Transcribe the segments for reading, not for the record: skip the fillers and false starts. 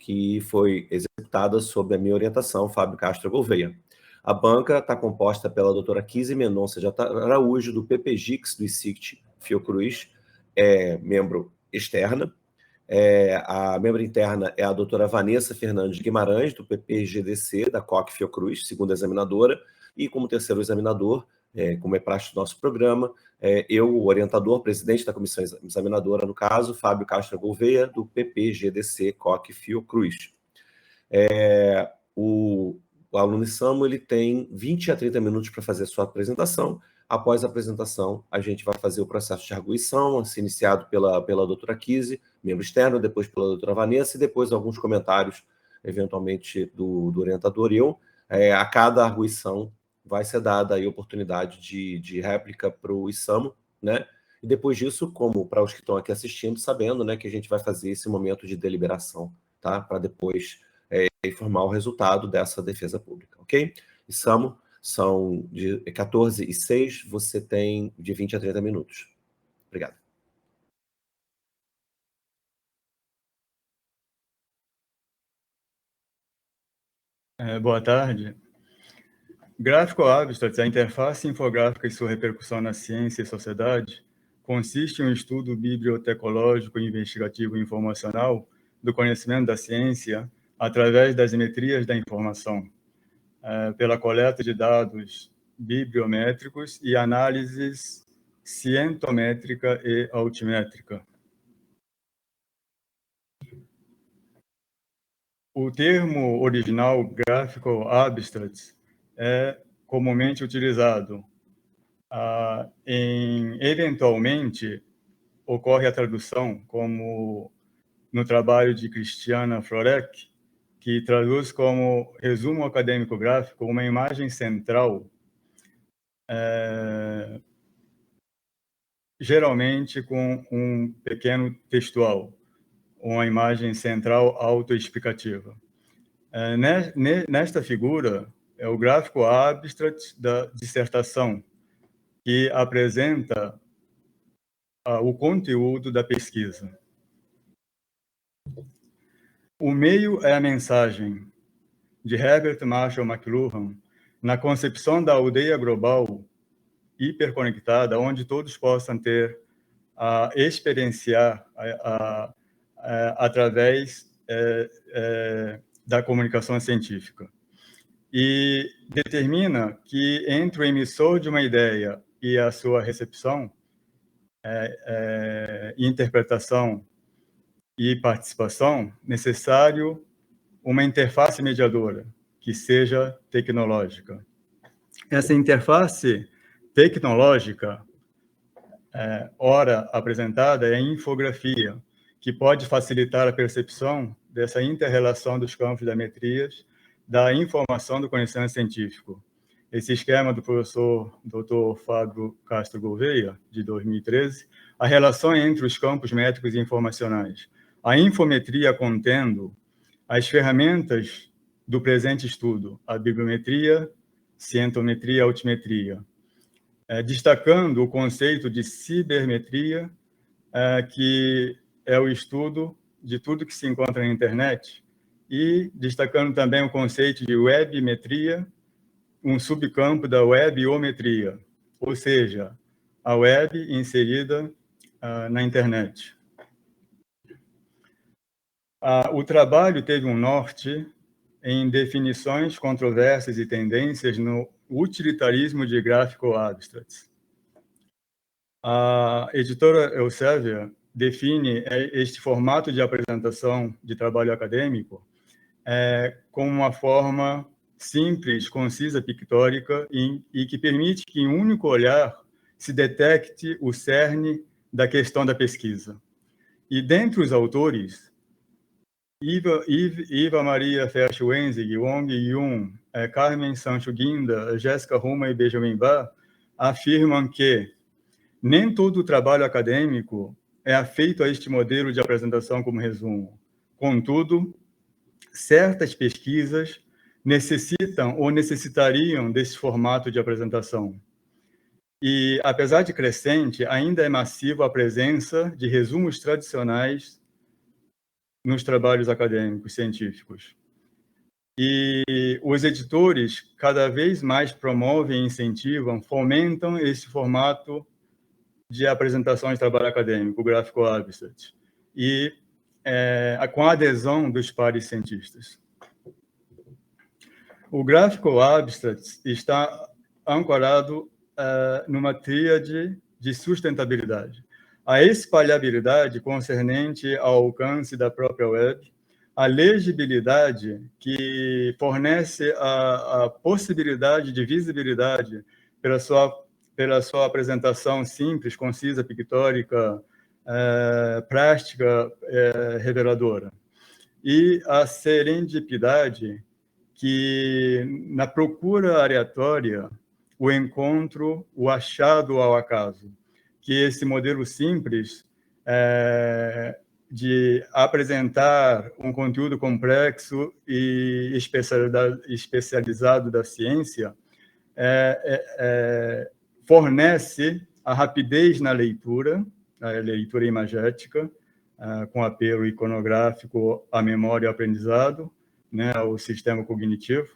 que foi executada sob a minha orientação, Fábio Castro Gouveia. A banca está composta pela doutora Kise Mendonça de Araújo, do PPGIX, do ICICT Fiocruz, membro externa. A membro interna é a doutora Vanessa Fernandes Guimarães, do PPGDC, da COC Fiocruz, segunda examinadora, e como terceiro examinador, como é praxe do nosso programa, eu, o orientador, presidente da comissão examinadora, no caso, Fábio Castro Gouveia, do PPGDC, COC Fiocruz. O aluno ISAMO, ele tem 20 a 30 minutos para fazer a sua apresentação. Após a apresentação, a gente vai fazer o processo de arguição, assim, iniciado pela doutora Kise, membro externo, depois pela doutora Vanessa, e depois alguns comentários, eventualmente, do orientador e eu. A cada arguição vai ser dada aí a oportunidade de réplica para o ISAMO, né? E depois disso, como para os que estão aqui assistindo, sabendo, né, que a gente vai fazer esse momento de deliberação, tá? Para depois informar o resultado dessa defesa pública, ok? ISAMO, são de 14 e 6, você tem de 20 a 30 minutos. Obrigado. Boa tarde. Gráfico Abstract, a interface infográfica e sua repercussão na ciência e sociedade, consiste em um estudo bibliotecológico, investigativo e informacional do conhecimento da ciência através das simetrias da informação, pela coleta de dados bibliométricos e análises cientométrica e altimétrica. O termo original Graphical Abstract é comumente utilizado. Eventualmente, ocorre a tradução, como no trabalho de Cristiana Florek, que traduz como resumo acadêmico gráfico uma imagem central, geralmente com um pequeno textual, uma imagem central autoexplicativa. Nesta figura, é o gráfico abstract da dissertação, que apresenta o conteúdo da pesquisa. O meio é a mensagem, de Herbert Marshall McLuhan, na concepção da aldeia global hiperconectada, onde todos possam experienciar através da comunicação científica. E determina que entre o emissor de uma ideia e a sua recepção, interpretação e participação, necessário uma interface mediadora, que seja tecnológica. Essa interface tecnológica, ora apresentada, é a infografia, que pode facilitar a percepção dessa inter-relação dos campos da metrias, da informação do conhecimento científico. Esse esquema do professor Dr. Fábio Castro Gouveia, de 2013, a relação entre os campos métricos e informacionais. A infometria contendo as ferramentas do presente estudo, a bibliometria, cientometria e altimetria, destacando o conceito de cibermetria, que é o estudo de tudo que se encontra na internet, e destacando também o conceito de webmetria, um subcampo da webiometria, ou seja, a web inserida na internet. O trabalho teve um norte em definições controversas e tendências no utilitarismo de Graphical Abstracts. A editora Elsevier define este formato de apresentação de trabalho acadêmico como uma forma simples, concisa, pictórica e que permite que em um único olhar se detecte o cerne da questão da pesquisa. E dentre os autores, Iva Maria Fersch-Wenzig, Wong Yun, Carmen Sancho Guinda, Jéssica Ruma e Benjamin Barr afirmam que nem todo o trabalho acadêmico é afeito a este modelo de apresentação como resumo. Contudo, certas pesquisas necessitam ou necessitariam desse formato de apresentação. E, apesar de crescente, ainda é massiva a presença de resumos tradicionais nos trabalhos acadêmicos científicos. E os editores cada vez mais promovem, incentivam, fomentam esse formato de apresentação de trabalho acadêmico, o Graphical Abstract, e com a adesão dos pares cientistas. O Graphical Abstract está ancorado numa tríade de sustentabilidade. A espalhabilidade concernente ao alcance da própria web, a legibilidade, que fornece a possibilidade de visibilidade pela sua apresentação simples, concisa, pictórica, prática, reveladora. E a serendipidade, que na procura aleatória, o encontro, o achado ao acaso, que esse modelo simples de apresentar um conteúdo complexo e especializado da ciência fornece a rapidez na leitura, a leitura imagética, com apelo iconográfico à memória e ao aprendizado, né, ao sistema cognitivo,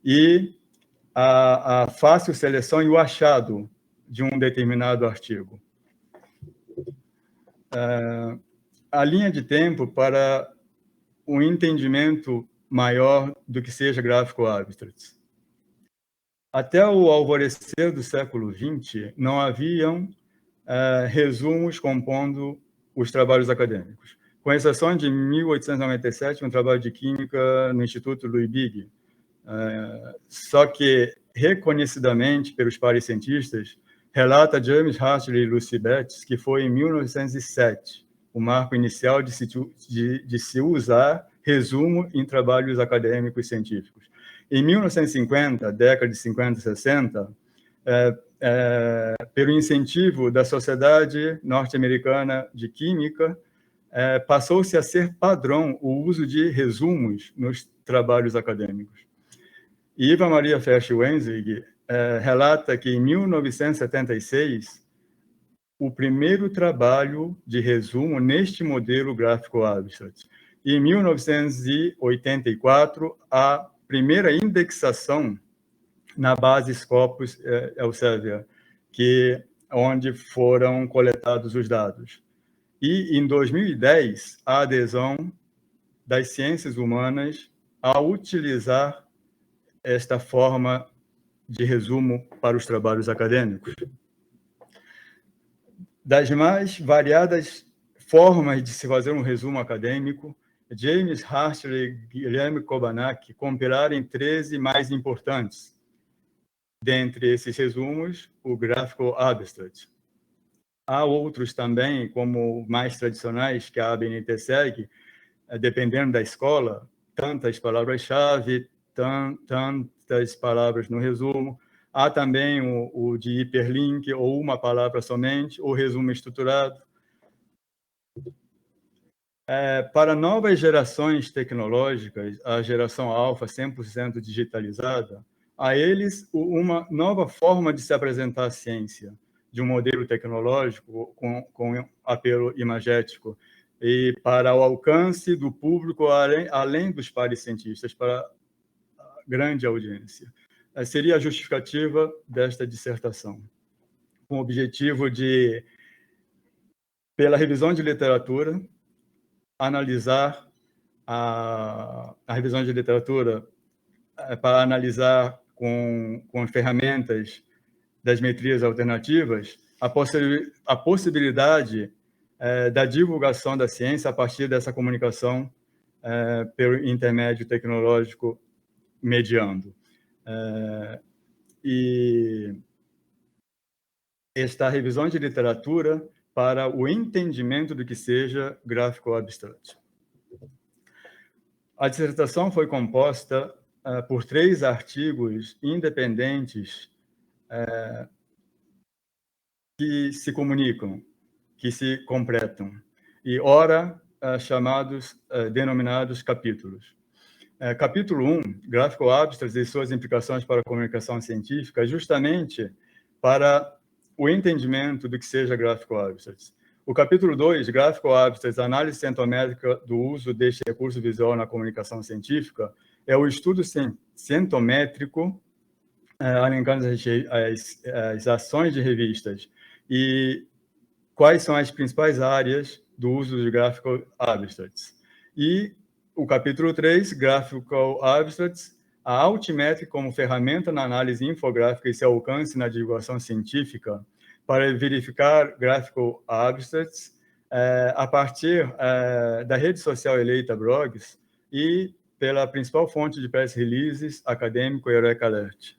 e a fácil seleção e o achado de um determinado artigo. A linha de tempo para um entendimento maior do que seja Graphical Abstract. Até o alvorecer do século XX, não haviam resumos compondo os trabalhos acadêmicos, com exceção de 1897, um trabalho de química no Instituto Louis Big. Só que, reconhecidamente pelos pares cientistas, relata James Hartley e Lucy Betts que foi em 1907 o marco inicial de se usar resumo em trabalhos acadêmicos científicos. Em 1950, década de 50 e 60, pelo incentivo da Sociedade Norte-Americana de Química, passou-se a ser padrão o uso de resumos nos trabalhos acadêmicos. Eva Maria Fersch-Wenzig relata que, em 1976, o primeiro trabalho de resumo neste modelo Graphical Abstract. E, em 1984, a primeira indexação na base Scopus Elsevier, onde foram coletados os dados. E, em 2010, a adesão das ciências humanas a utilizar esta forma de resumo para os trabalhos acadêmicos. Das mais variadas formas de se fazer um resumo acadêmico, James Hartley e Guilherme Kobanak compilaram 13 mais importantes. Dentre esses resumos, o Graphical Abstract. Há outros também, como mais tradicionais, que a ABNT segue, dependendo da escola, tantas palavras-chave, tantas palavras no resumo. Há também o de hiperlink, ou uma palavra somente, ou resumo estruturado. Para novas gerações tecnológicas, a geração alfa 100% digitalizada, a eles uma nova forma de se apresentar a ciência, de um modelo tecnológico com apelo imagético, e para o alcance do público além dos pares cientistas, para a grande audiência. Seria a justificativa desta dissertação, com o objetivo de, pela revisão de literatura, analisar a revisão de literatura para analisar com ferramentas das metrias alternativas a possibilidade da divulgação da ciência a partir dessa comunicação pelo intermédio tecnológico mediando. E esta revisão de literatura para o entendimento do que seja Graphical Abstract. A dissertação foi composta por 3 artigos independentes que se comunicam, que se completam, e ora denominados capítulos. Capítulo 1, Graphical Abstract e suas implicações para a comunicação científica, justamente para o entendimento do que seja Graphical Abstract. O capítulo 2, Graphical Abstracts, análise centométrica do uso deste recurso visual na comunicação científica, é o estudo centométrico, elencando as ações de revistas e quais são as principais áreas do uso de Graphical Abstracts. E o capítulo 3, Graphical Abstracts, a altimétrica como ferramenta na análise infográfica e seu alcance na divulgação científica, para verificar Graphical Abstracts a partir da rede social eleita Blogs e pela principal fonte de press releases acadêmico Eureka Alert.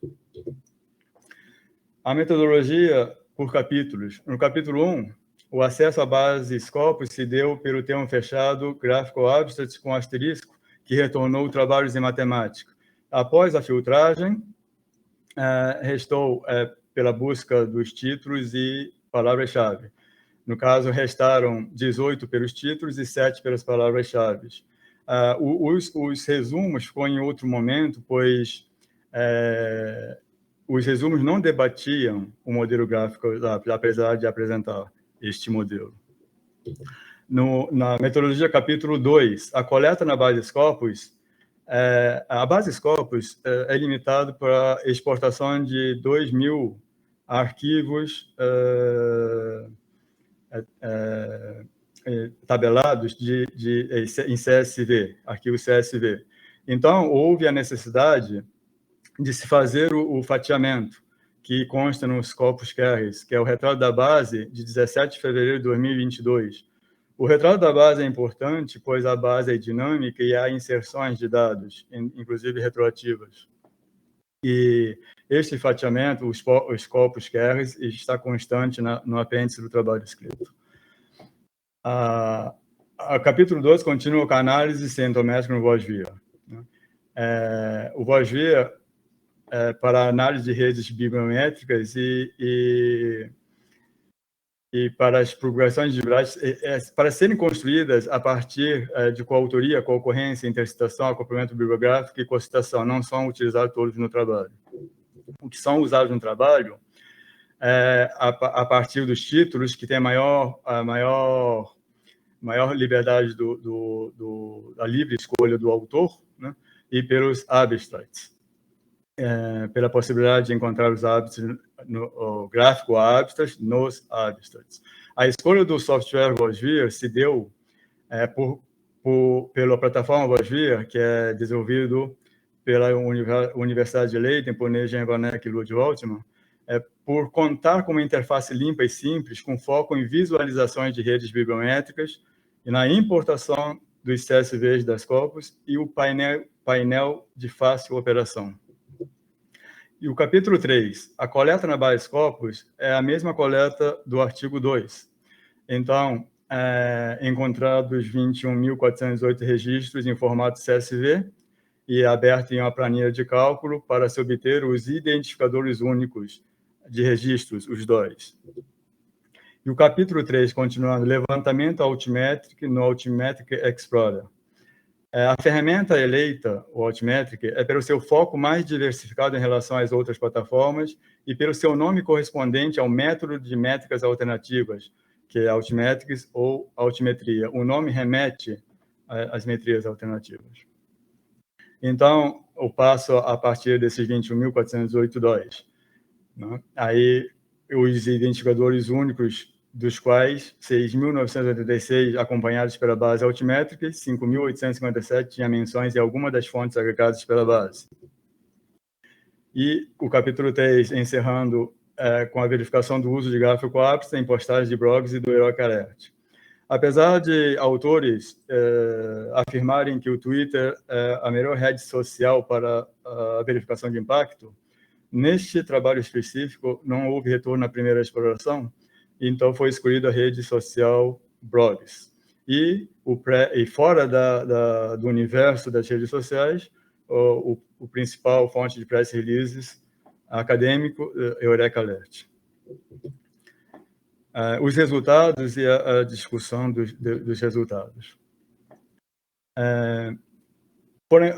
A metodologia por capítulos. No capítulo 1, o acesso à base Scopus se deu pelo termo fechado Graphical Abstracts com asterisco, que retornou trabalhos em matemática. Após a filtragem, restou pela busca dos títulos e palavras-chave. No caso, restaram 18 pelos títulos e 7 pelas palavras-chave. Os resumos ficou em outro momento, pois os resumos não debatiam o modelo gráfico, apesar de apresentar este modelo. Na metodologia capítulo 2, a coleta na base Scopus, a base Scopus é limitada para exportação de 2.000 arquivos tabelados em CSV, arquivo CSV. Então, houve a necessidade de se fazer o fatiamento, que consta nos Scopus Carries, que é o retrato da base de 17 de fevereiro de 2022. O retrato da base é importante, pois a base é dinâmica e há inserções de dados, inclusive retroativas. E este fatiamento, os Scopus Carries, está constante no apêndice do trabalho escrito. A capítulo 2 continua com a análise centométrica no VOSVIA. O VOSVIA para análise de redes bibliométricas e para as publicações individuais, para serem construídas a partir de coautoria, co-ocorrência, intercitação, acompanhamento bibliográfico e cocitação, não são utilizados todos no trabalho. O que são usados no trabalho a partir dos títulos, que tem a maior liberdade da livre escolha do autor, né? E pelos abstracts. Pela possibilidade de encontrar os abstracts no gráfico abstracts nos abstracts. A escolha do software VOSVIA se deu pela plataforma VOSVIA, que é desenvolvido pela Universidade de Leiden, por Nejen Vanek e Lud Altman, por contar com uma interface limpa e simples, com foco em visualizações de redes bibliométricas e na importação dos CSVs das Scopus e o painel de fácil operação. E o capítulo 3, a coleta na base Scopus, é a mesma coleta do artigo 2. Então, encontrados 21.408 registros em formato CSV e aberto em uma planilha de cálculo para se obter os identificadores únicos de registros, os DOIs. E o capítulo 3, continuando, levantamento Altimetric no Altimetric Explorer. A ferramenta eleita, o Altimetric, é pelo seu foco mais diversificado em relação às outras plataformas e pelo seu nome correspondente ao método de métricas alternativas, que é Altimetrics ou altimetria. O nome remete às metrias alternativas. Então, eu passo a partir desses 21.408 DOIs. Né? Aí, os identificadores únicos, dos quais 6.986 acompanhados pela base altimétrica, 5.857 tinha menções em alguma das fontes agregadas pela base. E o capítulo 3, encerrando com a verificação do uso de gráfico abstract em postagens de blogs e do Eureka Alert. Apesar de autores afirmarem que o Twitter é a melhor rede social para a verificação de impacto, neste trabalho específico não houve retorno na primeira exploração, então foi escolhida a rede social Blogs. E fora do universo das redes sociais, o principal fonte de press releases acadêmico, Eureka Alert. Os resultados e a discussão dos resultados.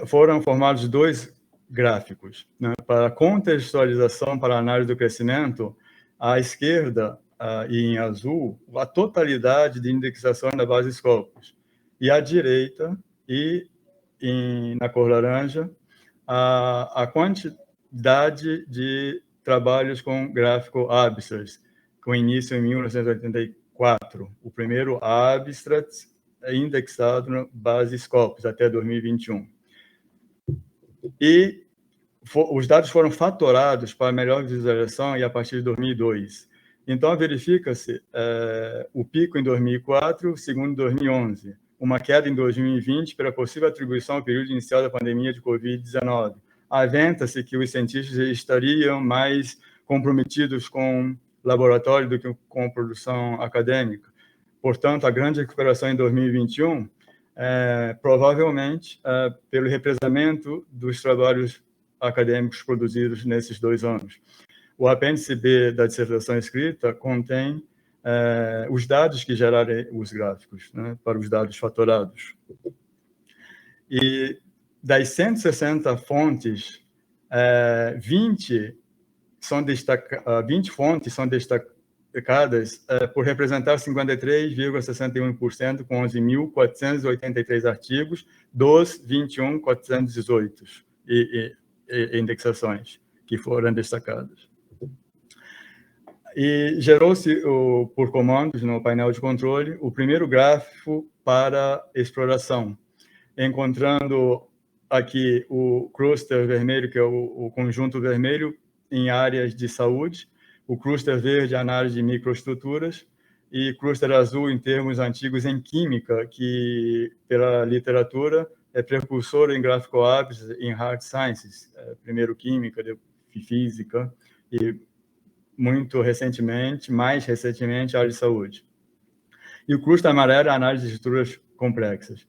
Foram formados 2 gráficos. Né? Para contextualização para a análise do crescimento, à esquerda, e em azul, a totalidade de indexações da base Scopus. E à direita, na cor laranja, a quantidade de trabalhos com gráfico abstract, com início em 1984. O primeiro abstract indexado na base Scopus até 2021. E os dados foram fatorados para melhor visualização e a partir de 2002. Então, verifica-se o pico em 2004, o segundo em 2011, uma queda em 2020 pela possível atribuição ao período inicial da pandemia de Covid-19. Aventa-se que os cientistas estariam mais comprometidos com laboratório do que com produção acadêmica. Portanto, a grande recuperação em 2021, provavelmente, pelo represamento dos trabalhos acadêmicos produzidos nesses 2 anos. O apêndice B da dissertação escrita contém os dados que geraram os gráficos, né, para os dados fatorados. E das 160 fontes, 20 fontes são destacadas por representar 53,61%, com 11.483 artigos, dos 21.418 indexações que foram destacadas. E gerou-se, por comandos no painel de controle, o primeiro grafo para exploração, encontrando aqui o cluster vermelho, que é o conjunto vermelho, em áreas de saúde, o cluster verde, análise de microestruturas, e cluster azul, em termos antigos, em química, que, pela literatura, é precursor em gráfico abstract em hard sciences, primeiro química, depois física, e muito recentemente, mais recentemente, a área de saúde. E o cluster amarelo é a análise de estruturas complexas.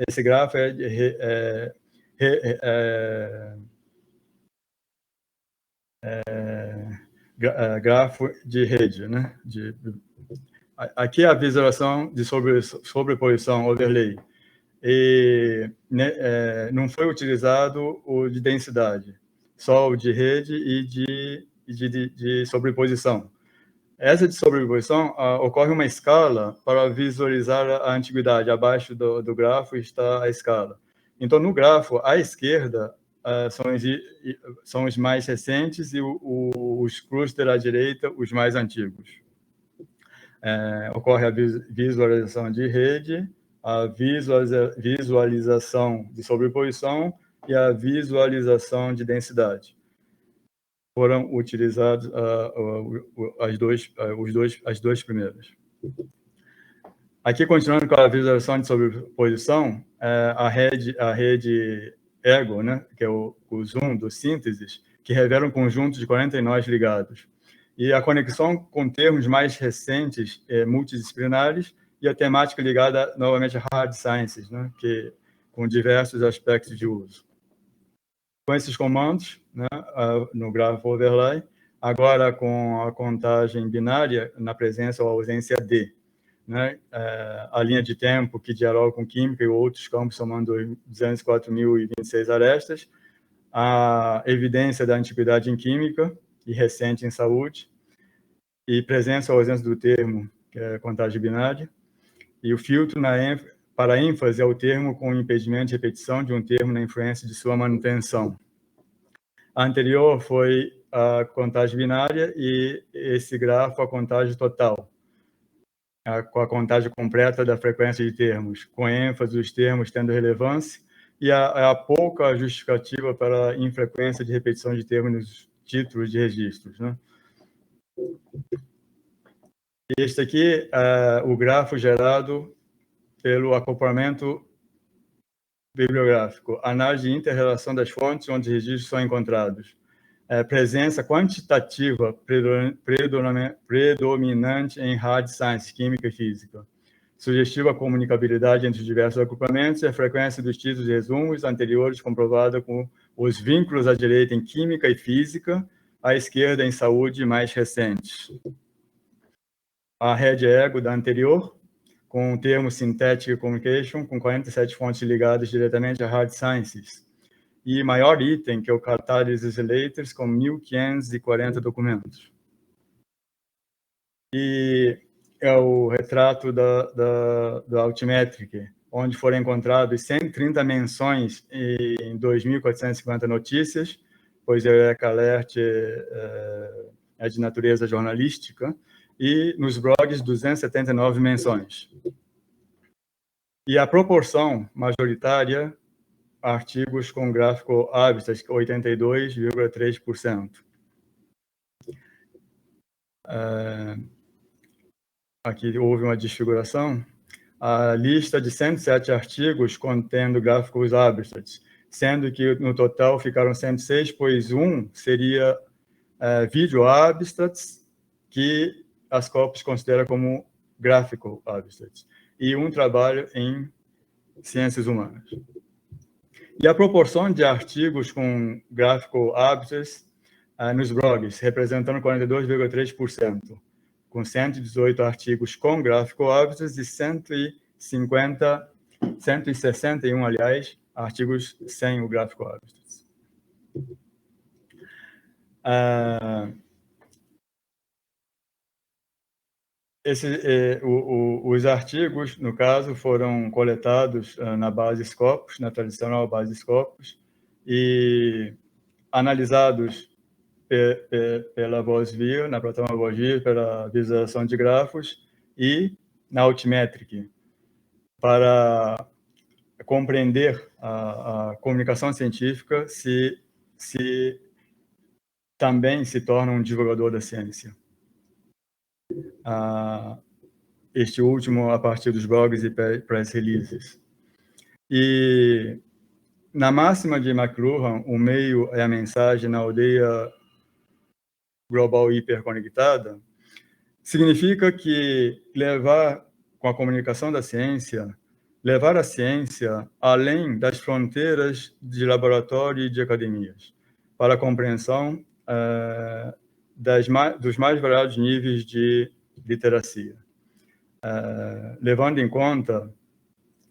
Esse grafo grafo de rede, né? Aqui é a visualização de sobreposição, overlay. E não foi utilizado o de densidade, só o de rede e de sobreposição. Essa de sobreposição ocorre uma escala para visualizar a antiguidade. Abaixo do grafo está a escala. Então, no grafo, à esquerda, são os mais recentes e os clusters à direita, os mais antigos. Ocorre a visualização de rede, a visualização de sobreposição e a visualização de densidade. Foram utilizados as duas primeiras. Aqui, continuando com a visualização de sobreposição, a rede EGO, né, que é o zoom do sínteses, que revela um conjunto de 40 nós ligados. E a conexão com termos mais recentes, multidisciplinares, e a temática ligada, novamente, a hard sciences, né, com diversos aspectos de uso. Com esses comandos, né, no grafo overlay, agora com a contagem binária, na presença ou ausência de, né, a linha de tempo que dialoga com química e outros campos, somando 204.026 arestas, a evidência da antiguidade em química e recente em saúde, e presença ou ausência do termo, que é contagem binária, e o filtro para ênfase ao termo com impedimento de repetição de um termo na influência de sua manutenção. A anterior foi a contagem binária e esse grafo a contagem total, com a contagem completa da frequência de termos, com ênfase dos termos tendo relevância e a pouca justificativa para a infrequência de repetição de termos nos títulos de registros, né? Este aqui é o grafo gerado pelo acoplamento bibliográfico, análise de inter-relação das fontes onde os registros são encontrados, presença quantitativa predominante em hard science, química e física, sugestiva comunicabilidade entre os diversos acoplamentos e a frequência dos títulos de resumos anteriores comprovada com os vínculos à direita em química e física, à esquerda em saúde mais recentes. A rede EGO da anterior, com o termo Synthetic Communication, com 47 fontes ligadas diretamente a Hard Sciences. E maior item, que é o Catalysis Laters, com 1.540 documentos. e é o retrato da Altmetric, onde foram encontradas 130 menções em 2.450 notícias, pois a Eureka Alert é de natureza jornalística, e nos blogs 279 menções. E a proporção majoritária, artigos com gráfico Habitat, 82,3%. Aqui houve uma desfiguração. A lista de 107 artigos contendo gráficos Habitats, sendo que no total ficaram 106, pois um seria vídeo Habitats, que a Scopus considera como gráfico Habitats, e um trabalho em ciências humanas. E a proporção de artigos com gráfico Habitats nos blogs, representando 42,3%, com 118 artigos com gráfico Habitats e 161, aliás, artigos sem o gráfico Habitats. Os artigos, no caso, foram coletados na base Scopus, na tradicional base Scopus, e analisados pela VozView, na plataforma VozView, pela visualização de grafos, e na Altmetric, para compreender a comunicação científica se também se torna um divulgador da ciência. Este último a partir dos blogs e press releases. E na máxima de McLuhan, o meio é a mensagem na aldeia global hiperconectada, significa que levar com a comunicação da ciência, levar a ciência além das fronteiras de laboratório e de academias, para a compreensão dos mais variados níveis de literacia. Levando em conta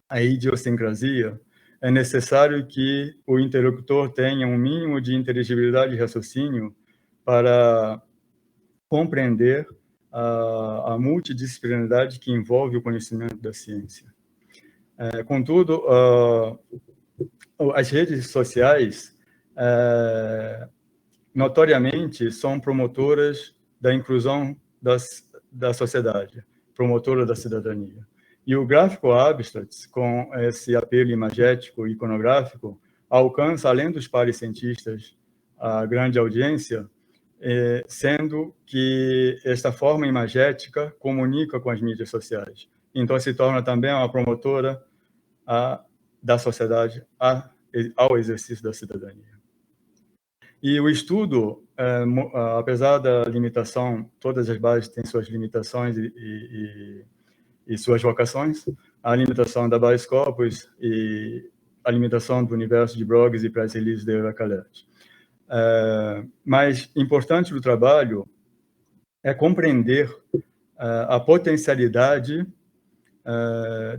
a idiosincrasia, é necessário que o interlocutor tenha um mínimo de inteligibilidade e raciocínio para compreender a multidisciplinaridade que envolve o conhecimento da ciência. Contudo, as redes sociais notoriamente são promotoras da inclusão da sociedade, promotora da cidadania. E o gráfico Habitats, com esse apelo imagético e iconográfico, alcança, além dos pares cientistas, a grande audiência, sendo que esta forma imagética comunica com as mídias sociais. Então, se torna também uma promotora da sociedade ao exercício da cidadania. E o estudo, apesar da limitação, todas as bases têm suas limitações e suas vocações, a limitação da base Scopus e a limitação do universo de blogs e press releases da Eureka Alert. Mas importante do trabalho é compreender a potencialidade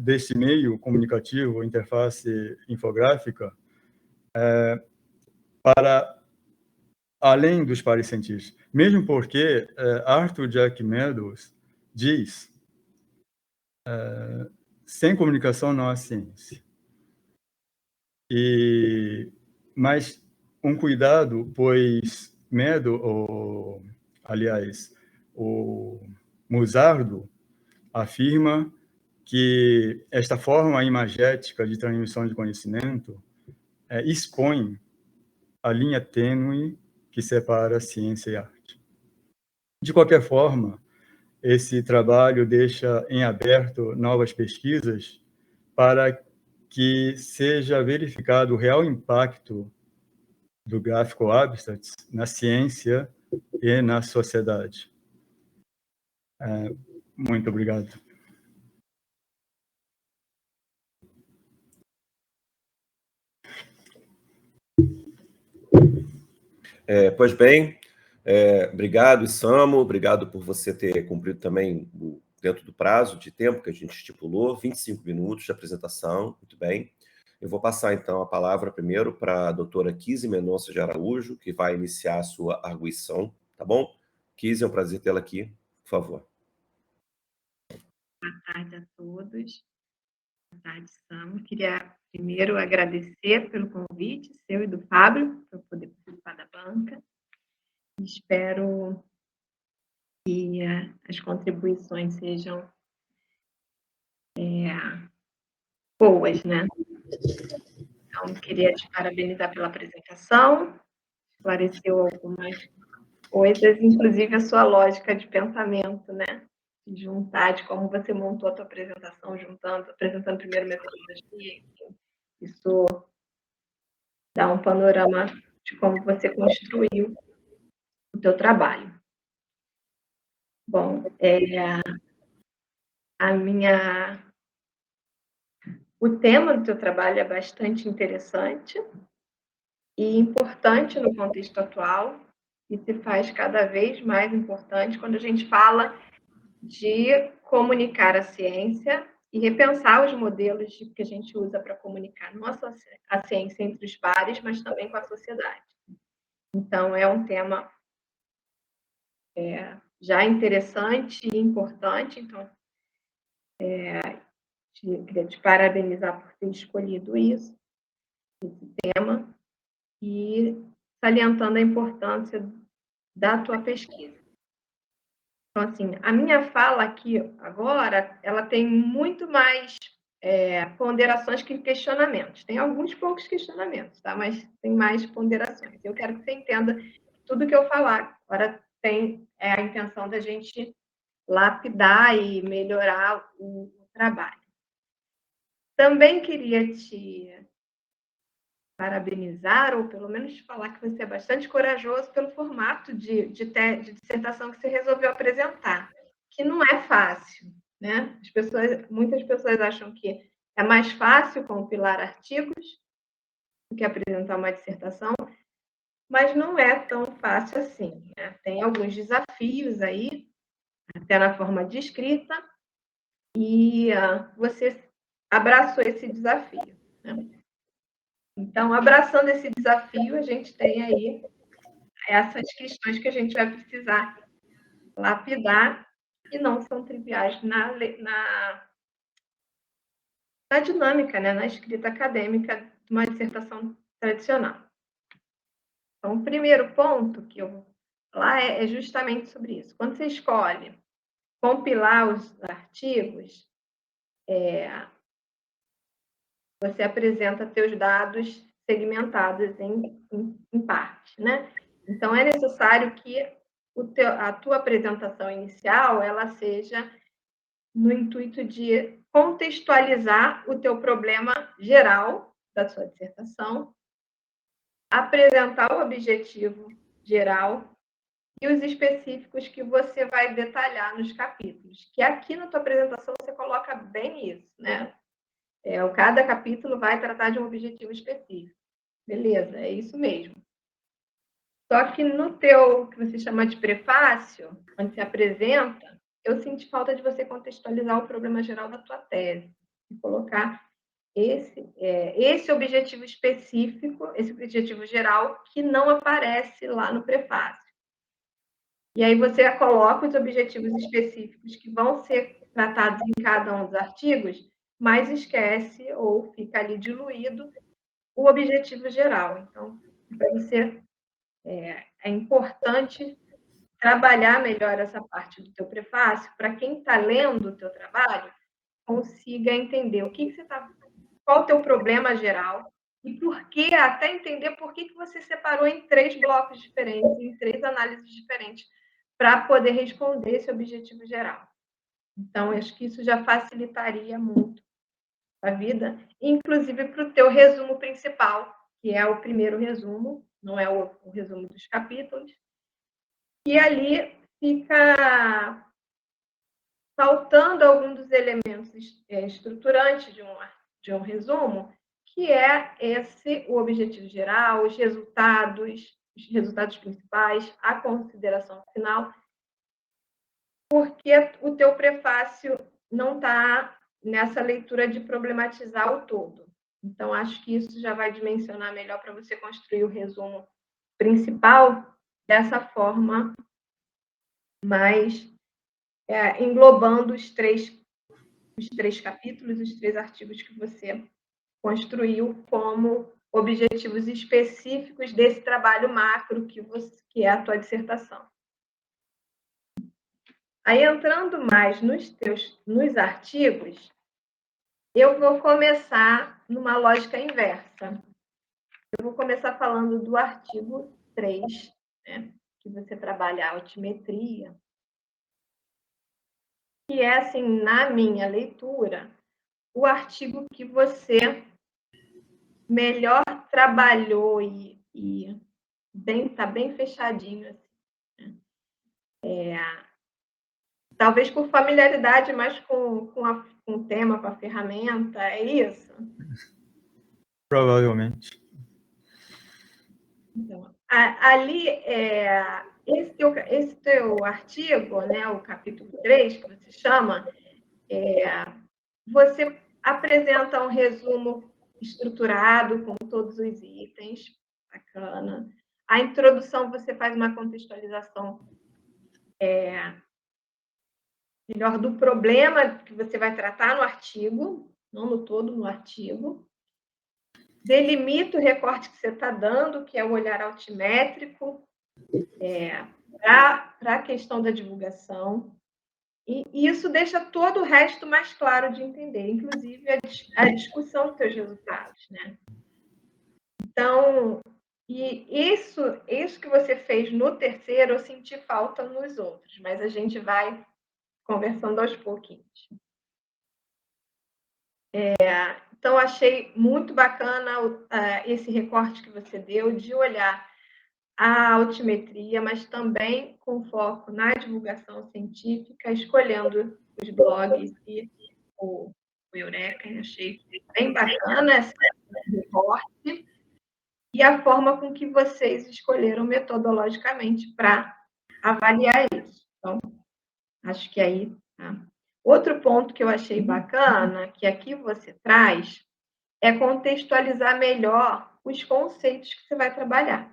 desse meio comunicativo, interface infográfica, para além dos pares cientistas. Mesmo porque Arthur Jack Meadows diz sem comunicação não há ciência. Mas um cuidado, pois o Musardo afirma que esta forma imagética de transmissão de conhecimento expõe a linha tênue que separa ciência e arte. De qualquer forma, esse trabalho deixa em aberto novas pesquisas para que seja verificado o real impacto do gráfico Habitats na ciência e na sociedade. Muito obrigado. Pois bem, obrigado, Isamo, obrigado por você ter cumprido também dentro do prazo de tempo que a gente estipulou, 25 minutos de apresentação, muito bem. Eu vou passar, então, a palavra primeiro para a doutora Kizzy Mendonça de Araújo, que vai iniciar a sua arguição, tá bom? Kizzy, é um prazer tê-la aqui, por favor. Boa tarde a todos. Boa tarde, Sam. Queria primeiro agradecer pelo convite, seu e do Fábio, para eu poder participar da banca. Espero que as contribuições sejam boas, né? Então, queria te parabenizar pela apresentação, esclareceu algumas coisas, inclusive a sua lógica de pensamento, né? De juntar, de como você montou a tua apresentação, apresentando primeiro metodologia, enfim. Isso dá um panorama de como você construiu o teu trabalho. Bom, o tema do teu trabalho é bastante interessante e importante no contexto atual, e se faz cada vez mais importante quando a gente fala de comunicar a ciência e repensar os modelos que a gente usa para comunicar não só a ciência entre os pares, mas também com a sociedade. Então, é um tema já interessante e importante. Então, queria te parabenizar por ter escolhido esse tema, e salientando a importância da tua pesquisa. Então, assim, a minha fala aqui agora, ela tem muito mais ponderações que questionamentos. Tem alguns poucos questionamentos, tá? Mas tem mais ponderações. Eu quero que você entenda que tudo que eu falar agora tem a intenção da gente lapidar e melhorar o trabalho. Também queria te parabenizar, ou pelo menos falar que você é bastante corajoso pelo formato de dissertação que você resolveu apresentar, que não é fácil, né? Muitas pessoas acham que é mais fácil compilar artigos do que apresentar uma dissertação, mas não é tão fácil assim, né? Tem alguns desafios aí, até na forma de escrita, e você abraçou esse desafio, né? Então, abraçando esse desafio, a gente tem aí essas questões que a gente vai precisar lapidar, e não são triviais na dinâmica, né? Na escrita acadêmica de uma dissertação tradicional. Então, o primeiro ponto que eu vou falar é justamente sobre isso. Quando você escolhe compilar os artigos, você apresenta seus dados segmentados em partes, né? Então, é necessário que a tua apresentação inicial ela seja no intuito de contextualizar o teu problema geral da sua dissertação, apresentar o objetivo geral e os específicos que você vai detalhar nos capítulos, que aqui na tua apresentação você coloca bem isso, né? Cada capítulo vai tratar de um objetivo específico. Beleza, é isso mesmo. Só que no teu, que você chama de prefácio, onde se apresenta, eu senti falta de você contextualizar o problema geral da tua tese e colocar esse objetivo específico, esse objetivo geral, que não aparece lá no prefácio. E aí você coloca os objetivos específicos que vão ser tratados em cada um dos artigos, mas esquece ou fica ali diluído o objetivo geral. Então, para você, é importante trabalhar melhor essa parte do teu prefácio, para quem está lendo o teu trabalho, consiga entender qual o teu problema geral e por que, até entender por que você separou em 3 blocos diferentes, em 3 análises diferentes, para poder responder esse objetivo geral. Então, acho que isso já facilitaria muito a vida, inclusive para o teu resumo principal, que é o primeiro resumo, não é o resumo dos capítulos, e ali fica faltando algum dos elementos estruturantes de um resumo, que é o objetivo geral, os resultados principais, a consideração final, porque o teu prefácio não está nessa leitura de problematizar o todo. Então, acho que isso já vai dimensionar melhor para você construir o resumo principal dessa forma, mas englobando os 3 os 3 capítulos, os 3 artigos que você construiu como objetivos específicos desse trabalho macro que é a tua dissertação. Aí, entrando mais nos artigos, eu vou começar numa lógica inversa. Eu vou começar falando do artigo 3, né, que você trabalha a altimetria, que é, assim, na minha leitura, o artigo que você melhor trabalhou e está bem fechadinho. Assim, né? Talvez por familiaridade mais com o tema, com a ferramenta, é isso? Provavelmente. Então, ali, esse teu artigo, né, o capítulo 3, que você chama, você apresenta um resumo estruturado com todos os itens, bacana. A introdução, você faz uma contextualização melhor do problema que você vai tratar no artigo, não no todo, no artigo. Delimita o recorte que você está dando, que é o olhar altimétrico, para a questão da divulgação. E isso deixa todo o resto mais claro de entender, inclusive a discussão dos seus resultados, né? Então, e isso que você fez no terceiro, eu senti falta nos outros, mas a gente vai conversando aos pouquinhos. Então, achei muito bacana esse recorte que você deu de olhar a altimetria, mas também com foco na divulgação científica, escolhendo os blogs e o Eureka. Achei bem bacana esse recorte e a forma com que vocês escolheram metodologicamente para avaliar isso. Então, acho que aí... Tá. Outro ponto que eu achei bacana, que aqui você traz, é contextualizar melhor os conceitos que você vai trabalhar,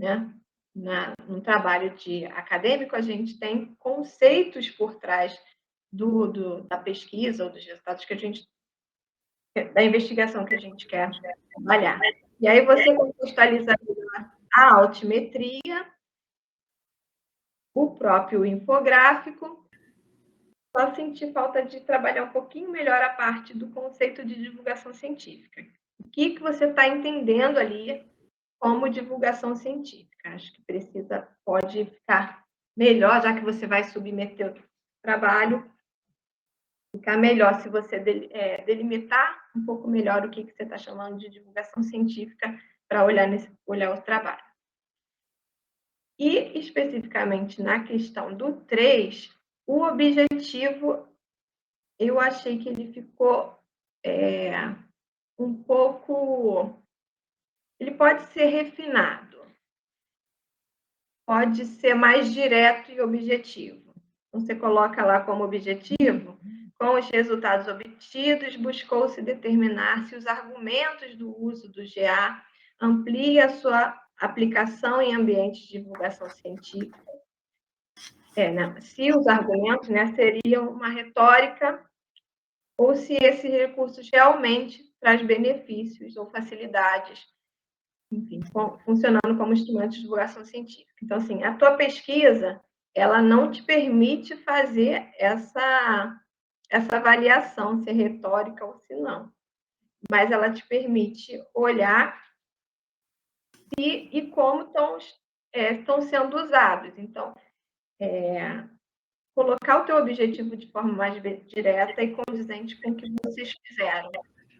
né? No trabalho acadêmico, a gente tem conceitos por trás da pesquisa ou dos resultados da investigação que a gente quer trabalhar. E aí você contextualiza a altimetria, o próprio infográfico. Só senti falta de trabalhar um pouquinho melhor a parte do conceito de divulgação científica. O que você está entendendo ali como divulgação científica? Acho que pode ficar melhor, já que você vai submeter o trabalho, ficar melhor se você delimitar um pouco melhor o que você está chamando de divulgação científica para olhar o trabalho. E, especificamente, na questão do 3, o objetivo, eu achei que ele ficou um pouco... Ele pode ser refinado, pode ser mais direto e objetivo. Você coloca lá como objetivo, com os resultados obtidos, buscou-se determinar se os argumentos do uso do GA ampliam a sua aplicação em ambientes de divulgação científica. Se os argumentos, né, seriam uma retórica ou se esses recursos realmente trazem benefícios ou facilidades, enfim, funcionando como instrumento de divulgação científica. Então, assim, a tua pesquisa, ela não te permite fazer essa avaliação, se é retórica ou se não. Mas ela te permite olhar e como estão sendo usados. Então, colocar o teu objetivo de forma mais direta e condizente com o que vocês fizeram.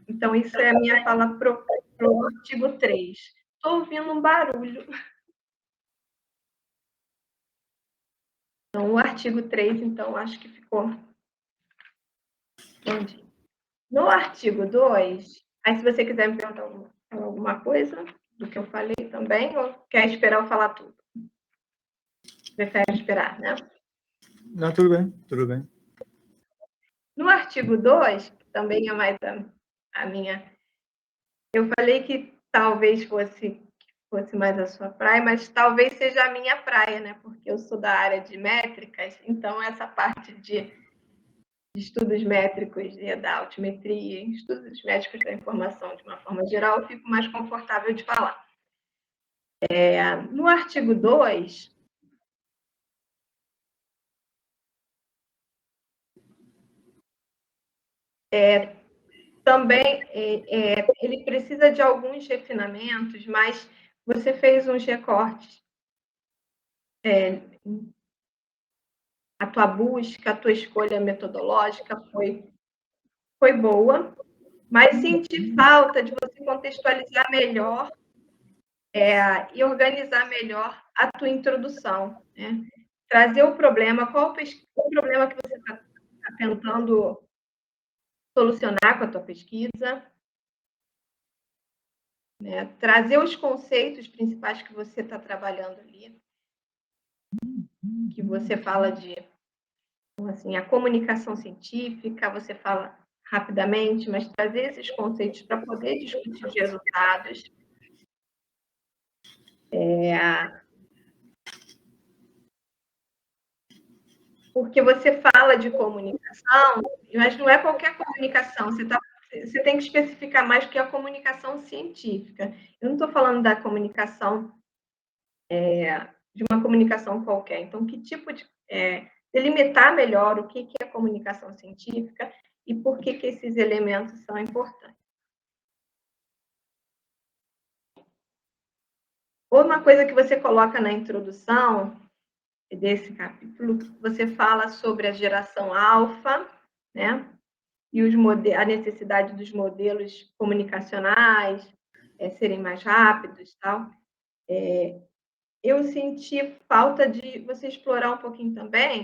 Então, isso é a minha fala para o artigo 3. Estou ouvindo um barulho. Então, o artigo 3, então, acho que ficou entendi. No artigo 2, aí se você quiser me perguntar alguma coisa do que eu falei também, ou quer esperar eu falar tudo? Prefere esperar, né? Não, tudo bem, tudo bem. No artigo 2, que também é mais a minha... Eu falei que talvez fosse mais a sua praia, mas talvez seja a minha praia, né? Porque eu sou da área de métricas, então essa parte de estudos métricos e da altimetria, estudos métricos da informação de uma forma geral, eu fico mais confortável de falar. No artigo 2, também ele precisa de alguns refinamentos, mas você fez uns recortes. A tua busca, a tua escolha metodológica foi boa, mas senti falta de você contextualizar melhor e organizar melhor a tua introdução, né? Trazer o problema, qual o problema que você está tentando solucionar com a tua pesquisa, né? Trazer os conceitos principais que você está trabalhando ali, que você fala de, assim, a comunicação científica, você fala rapidamente, mas trazer esses conceitos para poder discutir os resultados. Porque você fala de comunicação, mas não é qualquer comunicação. Você tem que especificar mais que a comunicação científica. Eu não estou falando da comunicação, de uma comunicação qualquer. Então, que tipo de... delimitar melhor o que é comunicação científica e por que esses elementos são importantes. Uma coisa que você coloca na introdução desse capítulo, você fala sobre a geração alfa, né? E a necessidade dos modelos comunicacionais serem mais rápidos, tal. Eu senti falta de você explorar um pouquinho também,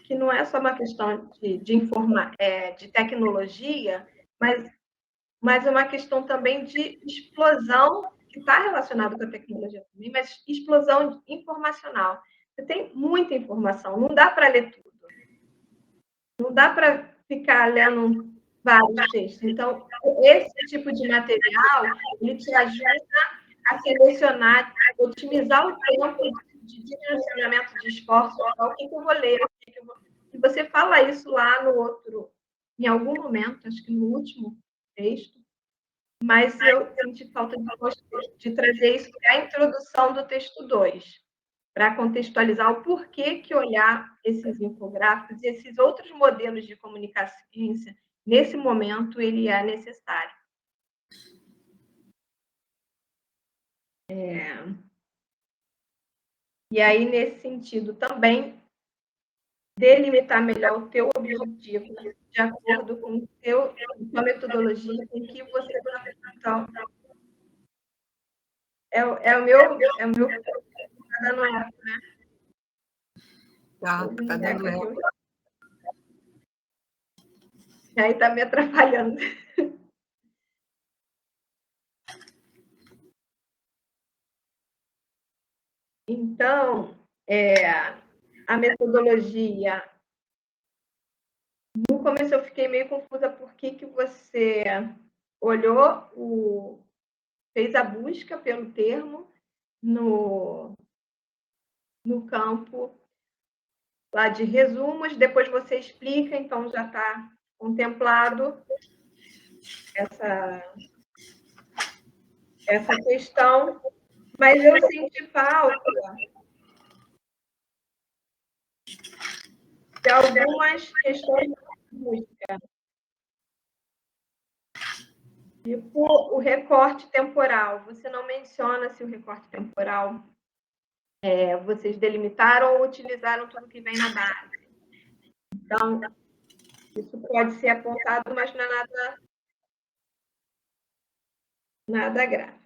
que não é só uma questão de tecnologia, mas é uma questão também de explosão, que está relacionado com a tecnologia também, mas explosão informacional. Você tem muita informação, não dá para ler tudo. Não dá para ficar lendo vários textos. Então, esse tipo de material, ele te ajuda a selecionar, otimizar o tempo de direcionamento de esforço. O que eu vou ler? E você fala isso lá no outro, em algum momento, acho que no último texto, mas eu senti falta de trazer isso para a introdução do texto 2, para contextualizar o porquê que olhar esses infográficos e esses outros modelos de comunicação, nesse momento, ele é necessário. E aí, nesse sentido, também delimitar melhor o teu objetivo, de acordo com a metodologia em que você está. É o meu dando eco, né? Tá dando eco. E aí está me atrapalhando. Então, a metodologia... No começo eu fiquei meio confusa por que você olhou, fez a busca pelo termo no campo lá de resumos, depois você explica, então já está contemplado essa questão, mas eu senti falta de algumas questões de busca. Tipo, o recorte temporal. Você não menciona se o recorte temporal vocês delimitaram ou utilizaram tudo que vem na base. Então, isso pode ser apontado, mas não é nada grave.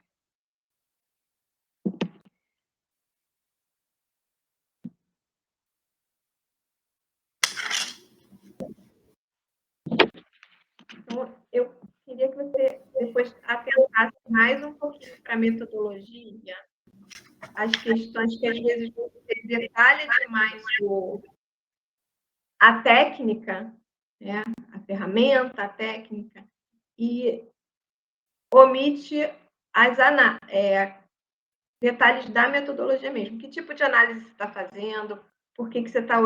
Então, eu queria que você depois atentasse mais um pouquinho para a metodologia, as questões que às vezes você detalha demais a técnica, né? A ferramenta, a técnica, e omite detalhes da metodologia mesmo. Que tipo de análise você está fazendo? por que você está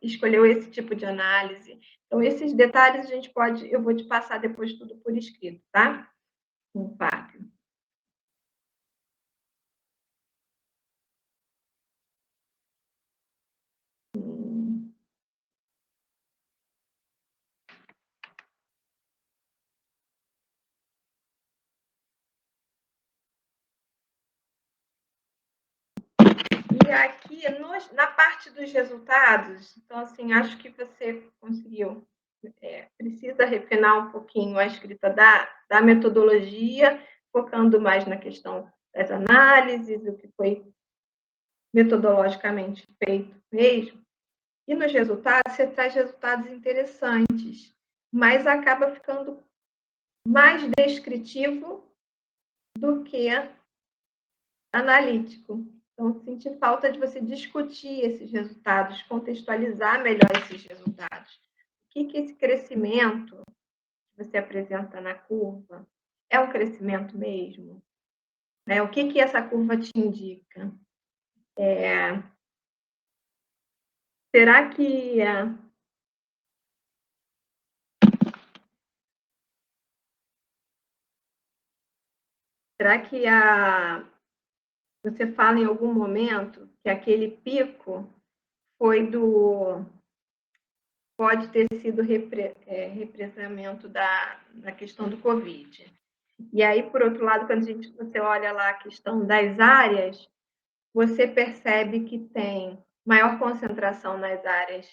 escolheu esse tipo de análise. Então, esses detalhes eu vou te passar depois tudo por escrito, tá? Um FAQ. E aqui, na parte dos resultados, então, assim, acho que você conseguiu. Precisa refinar um pouquinho a escrita da metodologia, focando mais na questão das análises, o que foi metodologicamente feito mesmo. E nos resultados, você traz resultados interessantes, mas acaba ficando mais descritivo do que analítico. Então, senti falta de você discutir esses resultados, contextualizar melhor esses resultados. O que esse crescimento que você apresenta na curva é um crescimento mesmo? O que essa curva te indica? Será que você fala em algum momento que aquele pico pode ter sido represamento da questão do Covid. E aí, por outro lado, quando você olha lá a questão das áreas, você percebe que tem maior concentração nas áreas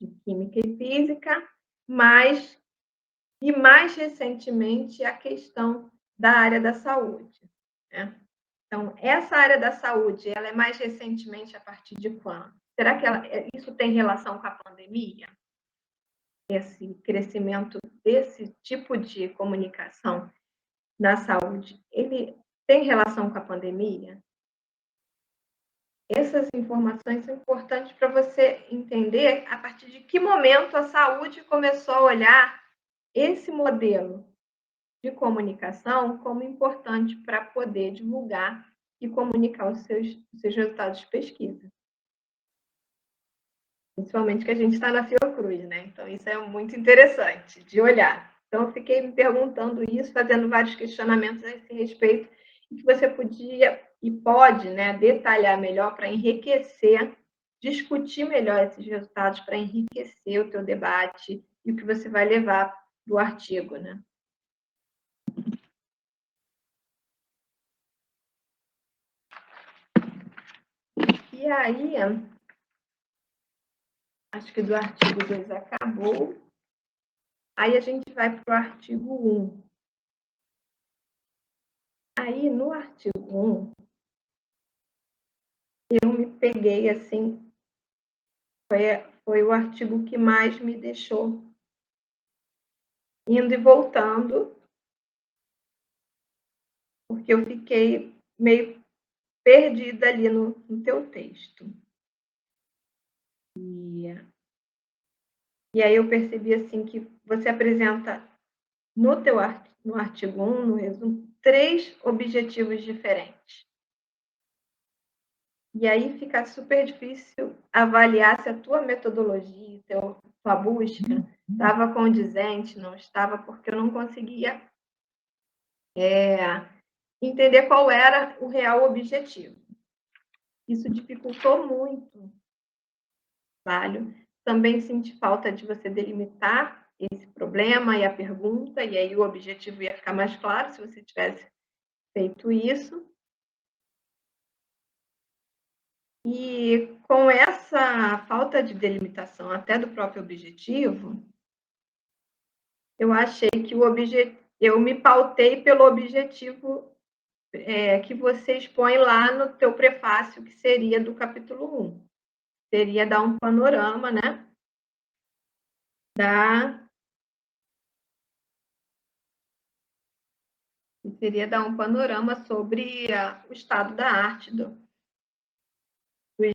de química e física, mais recentemente a questão da área da saúde, né? Então, essa área da saúde, ela é mais recentemente a partir de quando? Será que isso tem relação com a pandemia? Esse crescimento desse tipo de comunicação na saúde, ele tem relação com a pandemia? Essas informações são importantes para você entender a partir de que momento a saúde começou a olhar esse modelo de comunicação como importante para poder divulgar e comunicar os seus resultados de pesquisa. Principalmente que a gente está na Fiocruz, né? Então, isso é muito interessante de olhar. Então, eu fiquei me perguntando isso, fazendo vários questionamentos a esse respeito, e que você podia e pode, né, detalhar melhor para enriquecer, discutir melhor esses resultados para enriquecer o teu debate e o que você vai levar do artigo, né? E aí, acho que do artigo 2 acabou. Aí a gente vai para o artigo 1. Aí, no artigo 1, eu me peguei, assim, foi o artigo que mais me deixou indo e voltando, porque eu fiquei meio perdida ali no teu texto. E aí eu percebi, assim, que você apresenta no artigo 1, no resumo, 3 objetivos diferentes. E aí fica super difícil avaliar se a tua metodologia, tua busca estava condizente, não estava, porque eu não conseguia entender qual era o real objetivo. Isso dificultou muito o trabalho. Também senti falta de você delimitar esse problema e a pergunta, e aí o objetivo ia ficar mais claro se você tivesse feito isso. E com essa falta de delimitação até do próprio objetivo, eu achei que eu me pautei pelo objetivo que você expõe lá no teu prefácio, que seria do capítulo 1. Seria dar um panorama, né? Seria dar um panorama sobre o estado da arte dos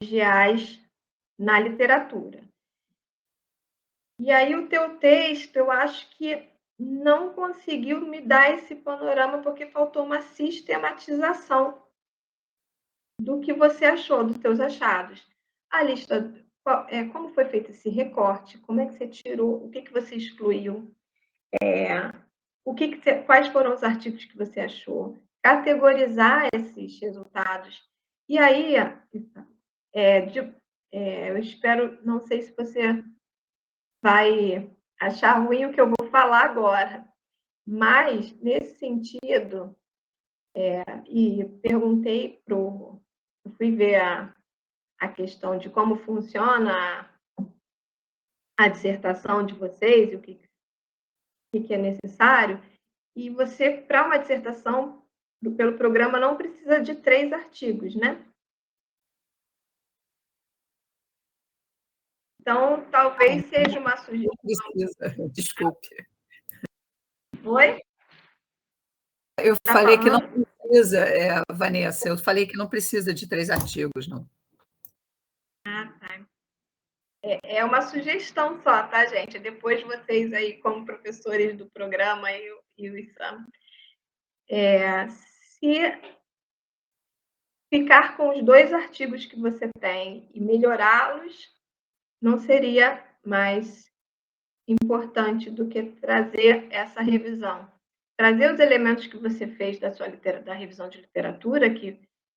GIs na literatura. E aí o teu texto, eu acho que não conseguiu me dar esse panorama porque faltou uma sistematização do que você achou, dos teus achados. a lista, como foi feito esse recorte, como é que você tirou, o que você excluiu, quais foram os artigos que você achou, categorizar esses resultados. E aí, eu espero, não sei se você vai achar ruim o que eu vou falar agora, mas, nesse sentido, e perguntei eu fui ver a questão de como funciona a dissertação de vocês, o que é necessário, e você, para uma dissertação pelo programa, não precisa de 3 artigos, né? Então, talvez seja uma sugestão. Precisa, desculpe. Oi? Eu falei que não precisa, Vanessa, eu falei que não precisa de 3 artigos, não. Ah, tá. É uma sugestão só, tá, gente? Depois vocês aí, como professores do programa e o ISAM, se ficar com os 2 artigos que você tem e melhorá-los, não seria mais importante do que trazer essa revisão. Trazer os elementos que você fez da revisão de literatura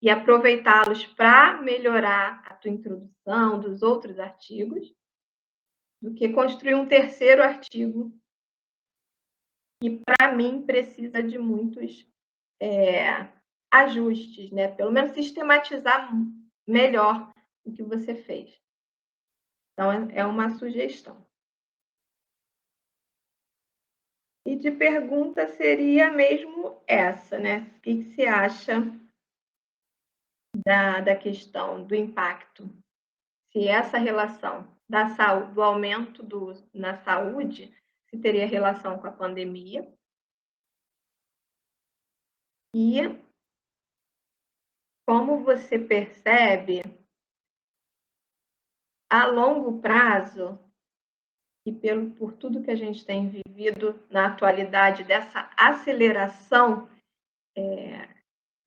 e aproveitá-los para melhorar a tua introdução dos outros artigos, do que construir um terceiro artigo que, para mim, precisa de muitos ajustes, né? Pelo menos sistematizar melhor o que você fez. Então, é uma sugestão. E de pergunta seria mesmo essa, né? O que você acha da questão do impacto? Se essa relação da saúde, do aumento na saúde, se teria relação com a pandemia. E como você percebe, a longo prazo, e por tudo que a gente tem vivido na atualidade, dessa aceleração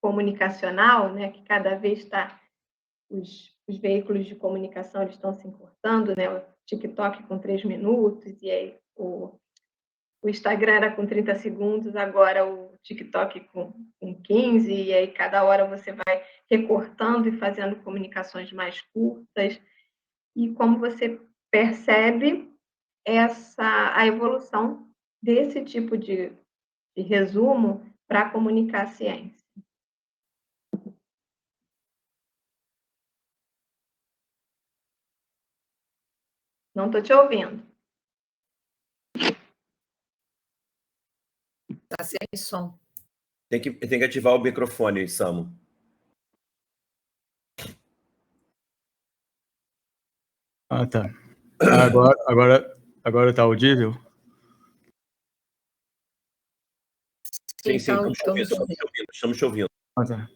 comunicacional, né, que cada vez está, os veículos de comunicação eles estão se encurtando, né, o TikTok com 3 minutos, e aí o Instagram era com 30 segundos, agora o TikTok com 15, e aí cada hora você vai recortando e fazendo comunicações mais curtas. E como você percebe a evolução desse tipo de resumo para comunicar a ciência? Não estou te ouvindo. Está sem som. Tem que ativar o microfone, Samu. Ah, tá. Agora está audível? Sim, estamos te ouvindo. Ah, tá.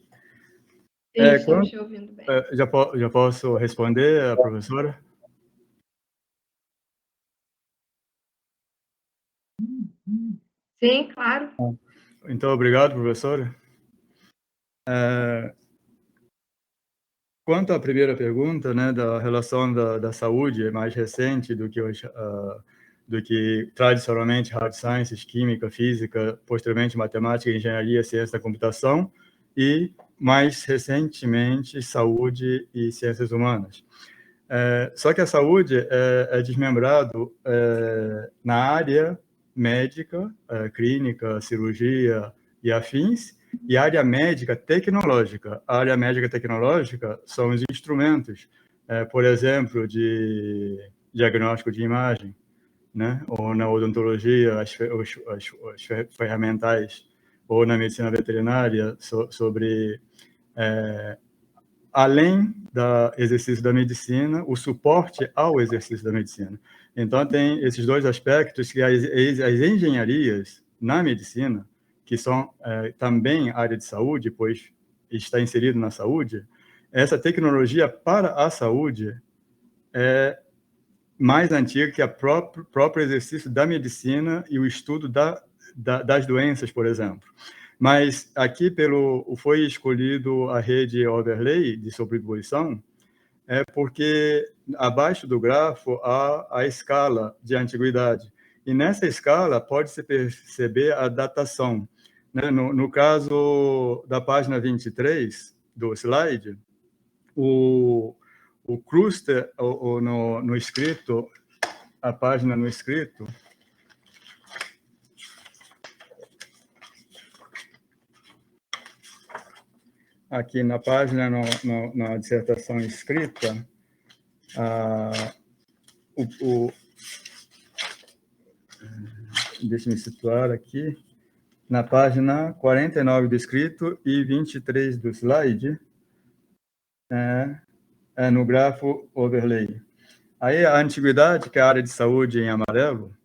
Sim, estamos te ouvindo bem. Já posso responder a professora? Sim, claro. Então, obrigado, professora. Quanto à primeira pergunta, né, da relação da saúde mais recente do que tradicionalmente hard sciences, química, física, posteriormente matemática, engenharia, ciência da computação e, mais recentemente, saúde e ciências humanas. Só que a saúde é desmembrado na área médica, clínica, cirurgia e afins, e a área médica tecnológica. A área médica tecnológica são os instrumentos, por exemplo, de diagnóstico de imagem, né? Ou na odontologia, as ferramentais, ou na medicina veterinária, sobre além do exercício da medicina, o suporte ao exercício da medicina. Então, tem esses 2 aspectos que as engenharias na medicina, que são também área de saúde, pois está inserido na saúde, essa tecnologia para a saúde é mais antiga que o próprio exercício da medicina e o estudo das doenças, por exemplo. Mas aqui foi escolhido a rede overlay de sobreposição é porque abaixo do grafo há a escala de antiguidade. E nessa escala pode-se perceber a datação. Né? No caso da página 23 do slide, o cluster no escrito, a página no escrito, aqui na página, na dissertação escrita, deixa eu me situar aqui, na página 49 do escrito e 23 do slide, no grafo overlay. Aí a antiguidade, que é a área de saúde em amarelo,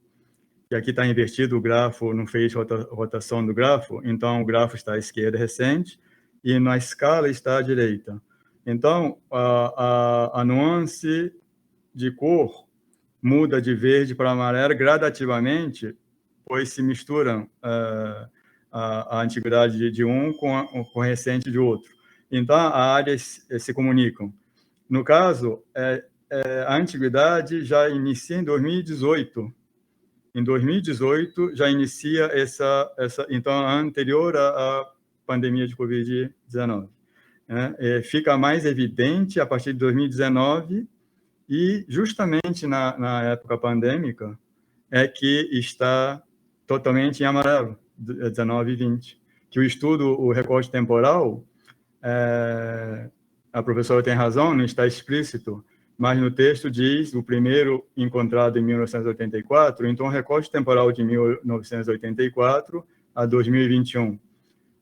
que aqui está invertido o grafo, não fez rotação do grafo, então o grafo está à esquerda recente, e na escala está à direita. Então, a nuance de cor muda de verde para amarelo gradativamente, pois se misturam a antiguidade de um com o recente de outro. Então, as áreas se comunicam. No caso, a antiguidade já inicia em 2018. Em 2018, já inicia então, anterior à pandemia de Covid-19. Fica mais evidente a partir de 2019, e justamente na época pandêmica é que está totalmente em amarelo, 19 e 20. Que o estudo, o recorte temporal, a professora tem razão, não está explícito, mas no texto diz o primeiro encontrado em 1984, então o recorte temporal de 1984 a 2021.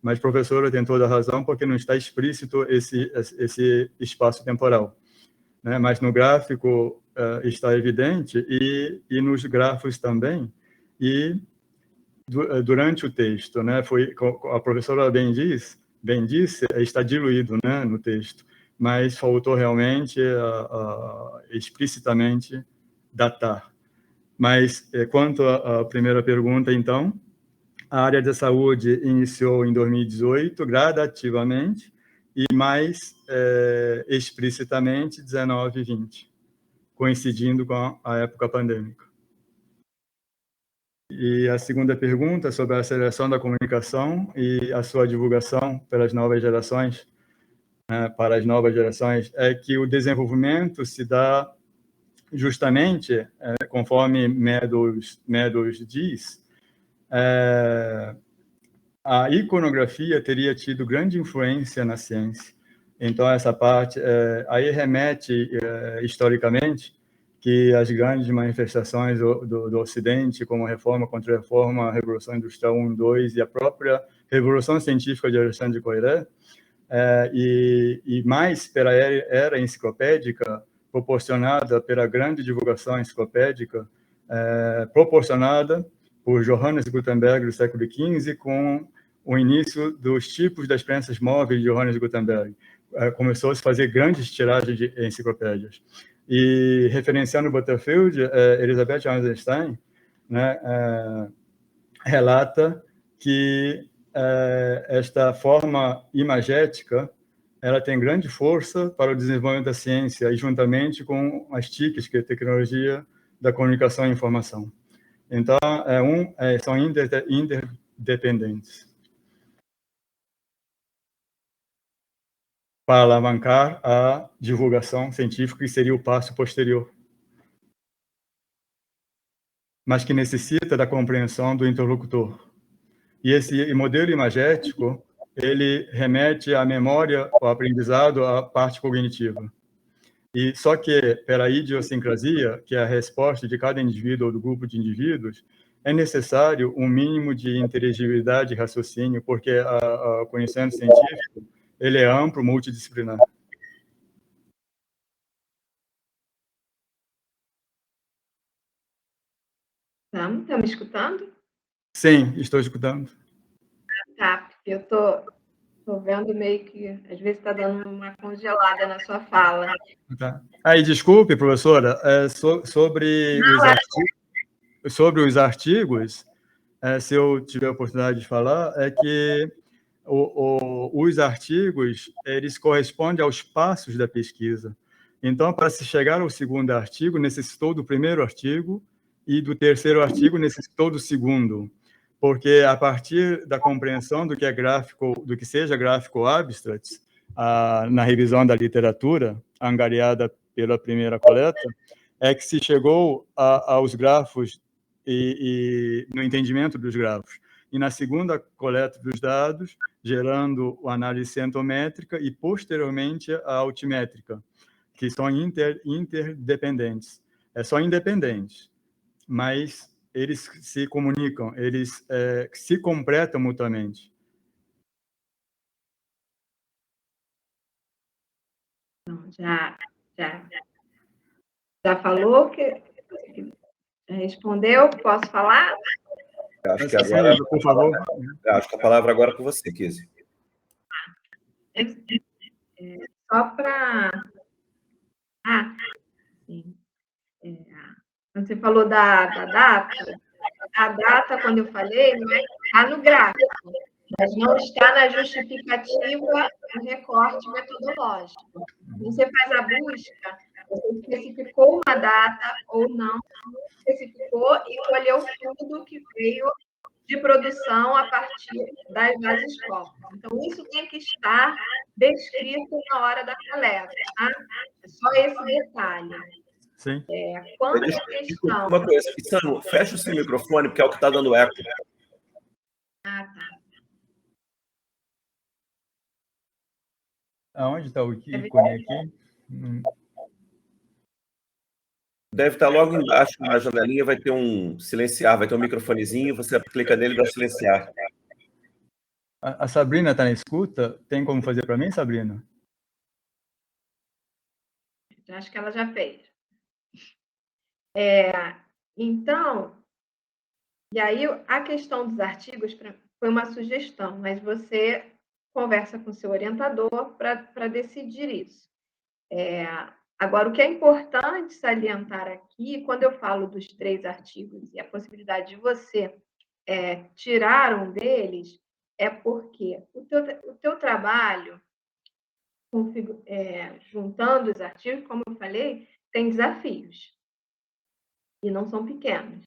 Mas a professora tem toda a razão, porque não está explícito esse espaço temporal. Né? Mas no gráfico está evidente, e nos grafos também, e durante o texto, né? A professora bem disse, está diluído, né, no texto, mas faltou realmente explicitamente datar. Mas quanto à primeira pergunta, então, a área da saúde iniciou em 2018, gradativamente, e mais explicitamente 19 e 20, coincidindo com a época pandêmica. E a segunda pergunta, sobre a aceleração da comunicação e a sua divulgação pelas novas gerações, para as novas gerações, é que o desenvolvimento se dá justamente, conforme Meadows diz, a iconografia teria tido grande influência na ciência. Então, essa parte aí remete, historicamente, que as grandes manifestações do Ocidente, como a Reforma, Contra-Reforma, a Revolução Industrial 1 e 2, e a própria Revolução Científica de Alexandre de Coiré, e mais pela era enciclopédica, proporcionada pela grande divulgação enciclopédica, proporcionada por Johannes Gutenberg do século XV, com o início dos tipos das prensas móveis de Johannes Gutenberg. Começou a se fazer grandes tiragens de enciclopédias. E, referenciando Butterfield, Elizabeth Eisenstein, né, relata que esta forma imagética ela tem grande força para o desenvolvimento da ciência, e juntamente com as TICs, que é a tecnologia da comunicação e informação. Então, são interdependentes. Para alavancar a divulgação científica, que seria o passo posterior, mas que necessita da compreensão do interlocutor. E esse modelo imagético, ele remete à memória, ao aprendizado, à parte cognitiva. E só que, pela idiosincrasia, que é a resposta de cada indivíduo ou do grupo de indivíduos, é necessário um mínimo de inteligibilidade e raciocínio, porque o conhecimento científico ele é amplo, multidisciplinar. Tá me escutando? Sim, estou escutando. Tá, eu tô vendo meio que, às vezes, está dando uma congelada na sua fala. Tá. Aí, desculpe, professora, sobre os artigos, se eu tiver a oportunidade de falar, é que os artigos, eles correspondem aos passos da pesquisa. Então, para se chegar ao segundo artigo, necessitou do primeiro artigo, e do terceiro artigo necessitou do segundo, porque a partir da compreensão do que é gráfico, do que seja gráfico abstract, na revisão da literatura angariada pela primeira coleta, é que se chegou aos grafos e no entendimento dos grafos. E na segunda coleta dos dados, gerando a análise centométrica e, posteriormente, a altimétrica, que são interdependentes. São independentes, mas eles se comunicam, eles se completam mutuamente. Já falou que respondeu? Posso falar? Acho que agora, por favor. Acho que a palavra agora é com você, Kizzy. Só para... sim. Quando você falou da data, a data, quando eu falei, não está no gráfico, mas não está na justificativa do recorte metodológico. Você faz a busca, você especificou uma data ou não especificou e colheu tudo que veio de produção a partir das bases corpus. Então, isso tem que estar descrito na hora da coleta, tá? É só esse detalhe. Sim. Quanto à questão... Uma coisa, Sano, fecha o seu microfone, porque é o que está dando eco. Tá. Aonde está o ícone aqui? Deve estar logo embaixo, na janelinha, vai ter um silenciar, vai ter um microfonezinho, você clica nele e vai silenciar. A Sabrina está na escuta? Tem como fazer para mim, Sabrina? Acho que ela já fez. Então, e aí a questão dos artigos foi uma sugestão, mas você conversa com seu orientador para decidir isso. Agora, o que é importante salientar aqui, quando eu falo dos 3 artigos e a possibilidade de você tirar um deles, é porque o teu trabalho, juntando os artigos, como eu falei, tem desafios, e não são pequenos.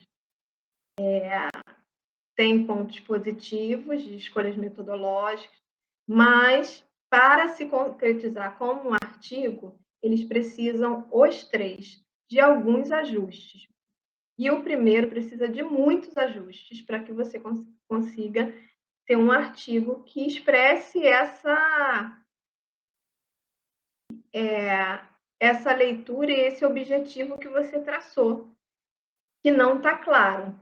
Tem pontos positivos de escolhas metodológicas, mas, para se concretizar como um artigo, eles precisam, os 3, de alguns ajustes. E o primeiro precisa de muitos ajustes para que você consiga ter um artigo que expresse essa leitura e esse objetivo que você traçou, que não está claro.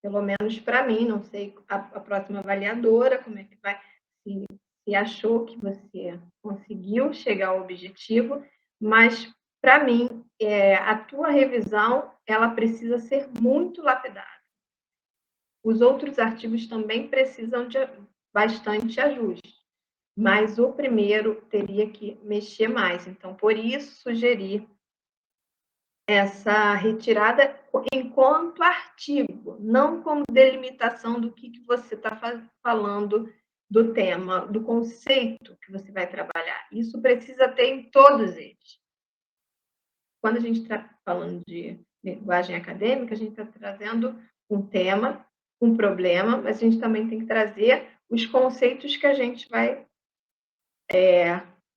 Pelo menos para mim, não sei a próxima avaliadora, como é que vai, se achou que você conseguiu chegar ao objetivo, mas, para mim, a tua revisão, ela precisa ser muito lapidada. Os outros artigos também precisam de bastante ajuste, mas o primeiro teria que mexer mais. Então, por isso, sugeri essa retirada enquanto artigo, não como delimitação do que você está falando do tema, do conceito que você vai trabalhar. Isso precisa ter em todos eles. Quando a gente está falando de linguagem acadêmica, a gente está trazendo um tema, um problema, mas a gente também tem que trazer os conceitos que a gente vai,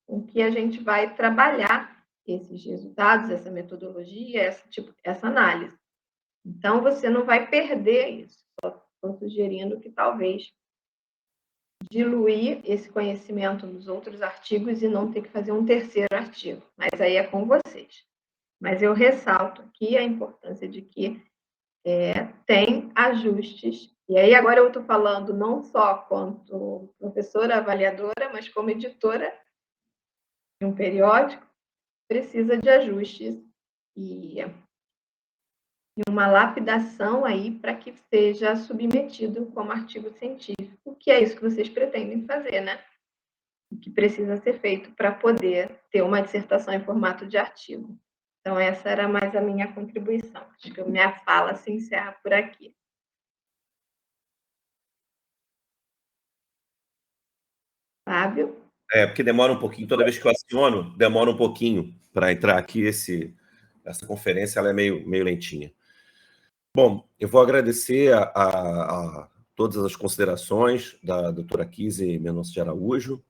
com que a gente vai trabalhar esses resultados, essa metodologia, essa análise. Então, você não vai perder isso. Só estou sugerindo que talvez diluir esse conhecimento nos outros artigos e não ter que fazer um terceiro artigo. Mas aí é com vocês. Mas eu ressalto aqui a importância de que tem ajustes. E aí agora eu estou falando não só quanto professora avaliadora, mas como editora de um periódico, precisa de ajustes e uma lapidação aí para que seja submetido como artigo científico, que é isso que vocês pretendem fazer, né? O que precisa ser feito para poder ter uma dissertação em formato de artigo. Então, essa era mais a minha contribuição. Acho que a minha fala se encerra por aqui. Fábio? Porque demora um pouquinho. Toda vez que eu aciono, demora um pouquinho para entrar aqui. Essa conferência ela é meio lentinha. Bom, eu vou agradecer a todas as considerações da doutora Kise Mendonça de Araújo.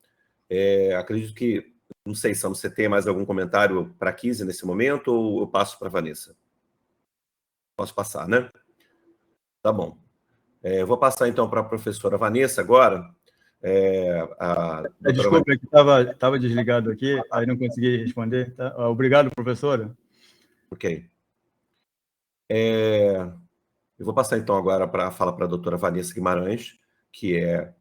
Acredito que, não sei, Sam, você tem mais algum comentário para a Kise nesse momento ou eu passo para a Vanessa? Posso passar, né? Tá bom. Eu vou passar, então, para a professora Vanessa agora. Desculpa, que estava desligado aqui, aí não consegui responder. Tá? Obrigado, professora. Ok. Eu vou passar, então, agora para falar para a doutora Vanessa Guimarães, que é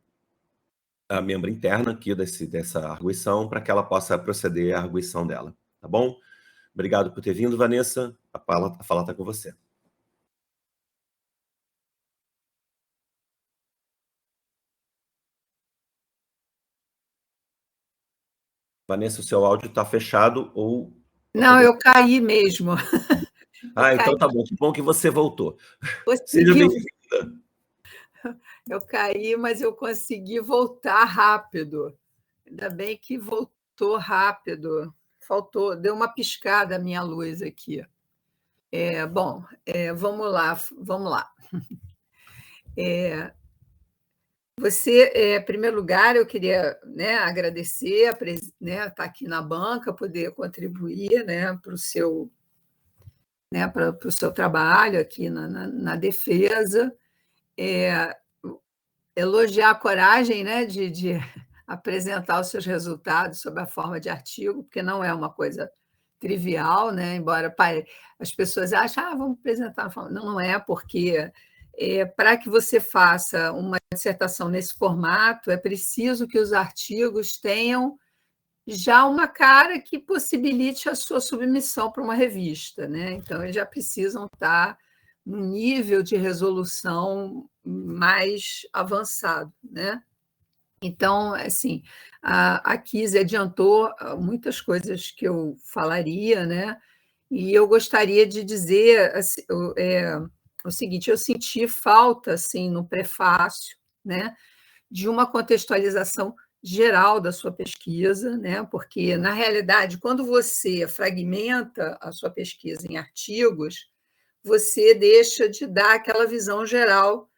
a membro interna aqui dessa arguição, para que ela possa proceder à arguição dela. Tá bom? Obrigado por ter vindo, Vanessa. A fala está com você. Vanessa, o seu áudio está fechado ou... Não, eu caí mesmo. Então tá bom. Que bom que você voltou. Seja bem-vinda. Eu caí, mas eu consegui voltar rápido. Ainda bem que voltou rápido. Deu uma piscada a minha luz aqui. Bom, vamos lá. Em primeiro lugar, eu queria agradecer estar aqui na banca, poder contribuir para o seu trabalho aqui na defesa, elogiar a coragem de apresentar os seus resultados sob a forma de artigo, porque não é uma coisa trivial, embora as pessoas achem, vamos apresentar. Não é, porque para que você faça uma dissertação nesse formato, é preciso que os artigos tenham já uma cara que possibilite a sua submissão para uma revista, Então, eles já precisam estar num nível de resolução mais avançado, Então, assim, a Kise adiantou muitas coisas que eu falaria, E eu gostaria de dizer assim, o seguinte: eu senti falta, assim, no prefácio, de uma contextualização geral da sua pesquisa, Porque, na realidade, quando você fragmenta a sua pesquisa em artigos, você deixa de dar aquela visão geral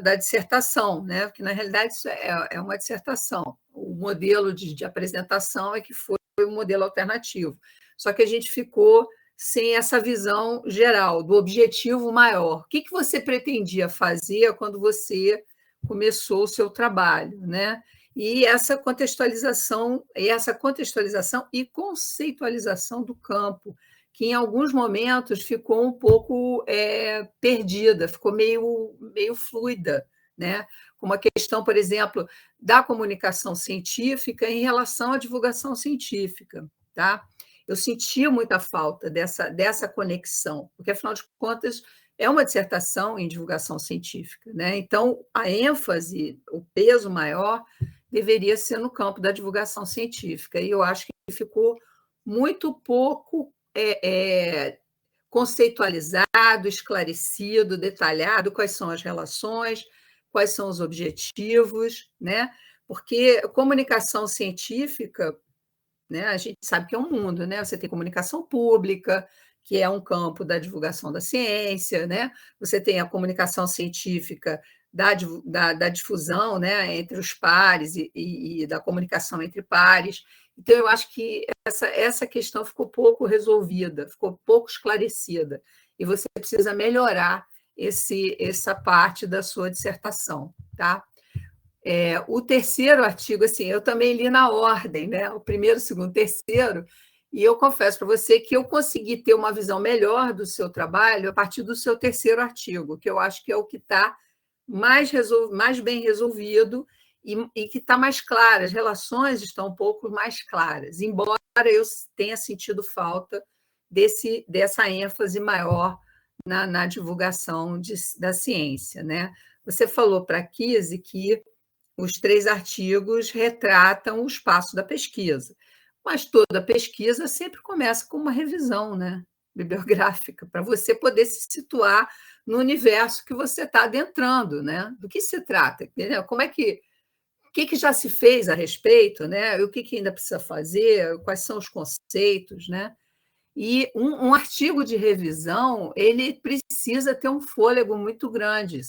da dissertação, porque, na realidade, isso é uma dissertação. O modelo de apresentação é que foi um modelo alternativo. Só que a gente ficou sem essa visão geral, do objetivo maior. O que você pretendia fazer quando você começou o seu trabalho, E essa contextualização e conceitualização do campo, que em alguns momentos ficou um pouco perdida, ficou meio fluida, Como a questão, por exemplo, da comunicação científica em relação à divulgação científica, tá? Eu sentia muita falta dessa conexão, porque, afinal de contas, é uma dissertação em divulgação científica, Então, a ênfase, o peso maior, deveria ser no campo da divulgação científica, e eu acho que ficou muito pouco conceitualizado, esclarecido, detalhado quais são as relações, quais são os objetivos, Porque comunicação científica, a gente sabe que é um mundo, Você tem comunicação pública, que é um campo da divulgação da ciência, Você tem a comunicação científica da difusão, entre os pares e da comunicação entre pares. Então, eu acho que essa questão ficou pouco resolvida, ficou pouco esclarecida, e você precisa melhorar essa parte da sua dissertação, tá? O terceiro artigo, assim, eu também li na ordem, o primeiro, segundo, terceiro, e eu confesso para você que eu consegui ter uma visão melhor do seu trabalho a partir do seu terceiro artigo, que eu acho que é o que está mais bem resolvido e que está mais claro, as relações estão um pouco mais claras, embora eu tenha sentido falta dessa ênfase maior na divulgação da ciência, Você falou para a Kise que os 3 artigos retratam o espaço da pesquisa, mas toda pesquisa sempre começa com uma revisão, bibliográfica, para você poder se situar no universo que você está adentrando, Do que se trata? Como é que o que já se fez a respeito, né? O que ainda precisa fazer, quais são os conceitos, né? E um artigo de revisão, ele precisa ter um fôlego muito grande,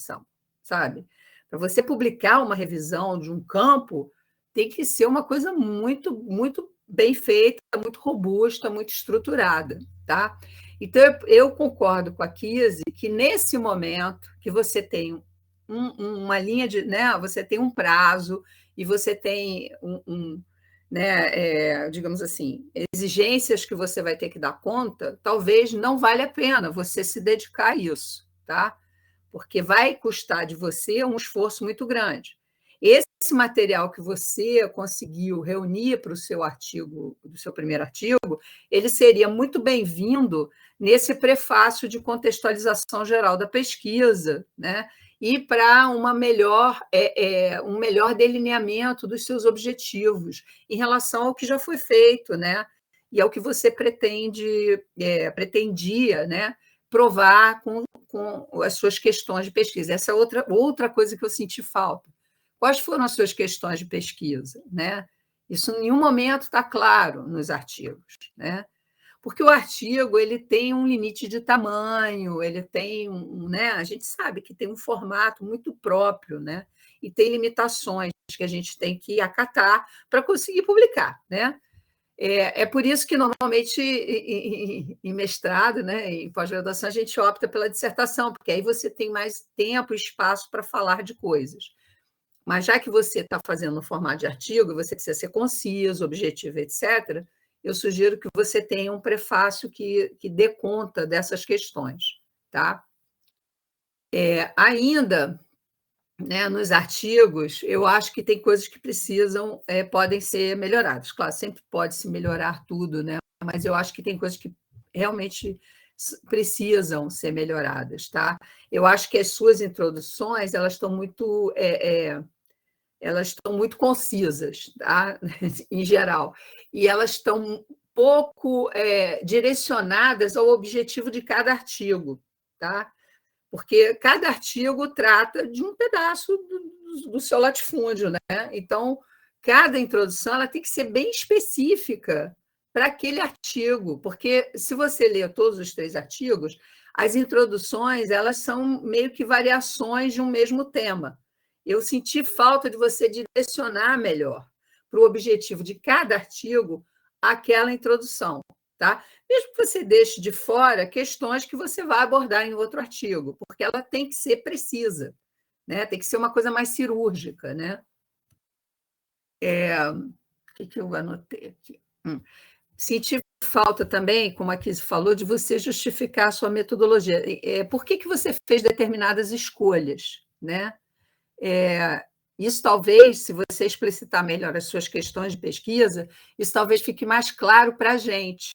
sabe? Para você publicar uma revisão de um campo, tem que ser uma coisa muito, muito bem feita, muito robusta, muito estruturada, tá? Então, eu concordo com a Kise que, nesse momento, que você tem uma linha de... né, você tem um prazo e você tem né, digamos assim, exigências que você vai ter que dar conta, talvez não valha a pena você se dedicar a isso, tá? Porque vai custar de você um esforço muito grande. Esse material que você conseguiu reunir para o seu artigo, do seu primeiro artigo, ele seria muito bem-vindo nesse prefácio de contextualização geral da pesquisa, né? E para um melhor delineamento dos seus objetivos em relação ao que já foi feito, né? E ao que você pretendia, né? Provar com as suas questões de pesquisa. Essa é outra coisa que eu senti falta. Quais foram as suas questões de pesquisa, né? Isso em nenhum momento está claro nos artigos, né? Porque o artigo ele tem um limite de tamanho, ele tem né? A gente sabe que tem um formato muito próprio, né? E tem limitações que a gente tem que acatar para conseguir publicar, né? É por isso que, normalmente, em mestrado, né, em pós-graduação, a gente opta pela dissertação, porque aí você tem mais tempo e espaço para falar de coisas. Mas, já que você está fazendo no formato de artigo, você precisa ser conciso, objetivo, etc., eu sugiro que você tenha um prefácio que dê conta dessas questões. Tá? Ainda, né, nos artigos, eu acho que tem coisas que podem ser melhoradas. Claro, sempre pode se melhorar tudo, né? Mas eu acho que tem coisas que realmente precisam ser melhoradas. Tá? Eu acho que as suas introduções elas estão muito concisas, tá? Em geral, e elas estão pouco direcionadas ao objetivo de cada artigo, tá? Porque cada artigo trata de um pedaço do seu latifúndio, né? Então, cada introdução ela tem que ser bem específica para aquele artigo, porque se você ler todos os 3 artigos, as introduções elas são meio que variações de um mesmo tema. Eu senti falta de você direcionar melhor para o objetivo de cada artigo aquela introdução, tá? Mesmo que você deixe de fora questões que você vai abordar em outro artigo, porque ela tem que ser precisa, né? Tem que ser uma coisa mais cirúrgica, né? O que eu anotei aqui? Senti falta também, como a Kise falou, de você justificar a sua metodologia. Por que você fez determinadas escolhas, né? Isso talvez, se você explicitar melhor as suas questões de pesquisa, isso talvez fique mais claro para a gente.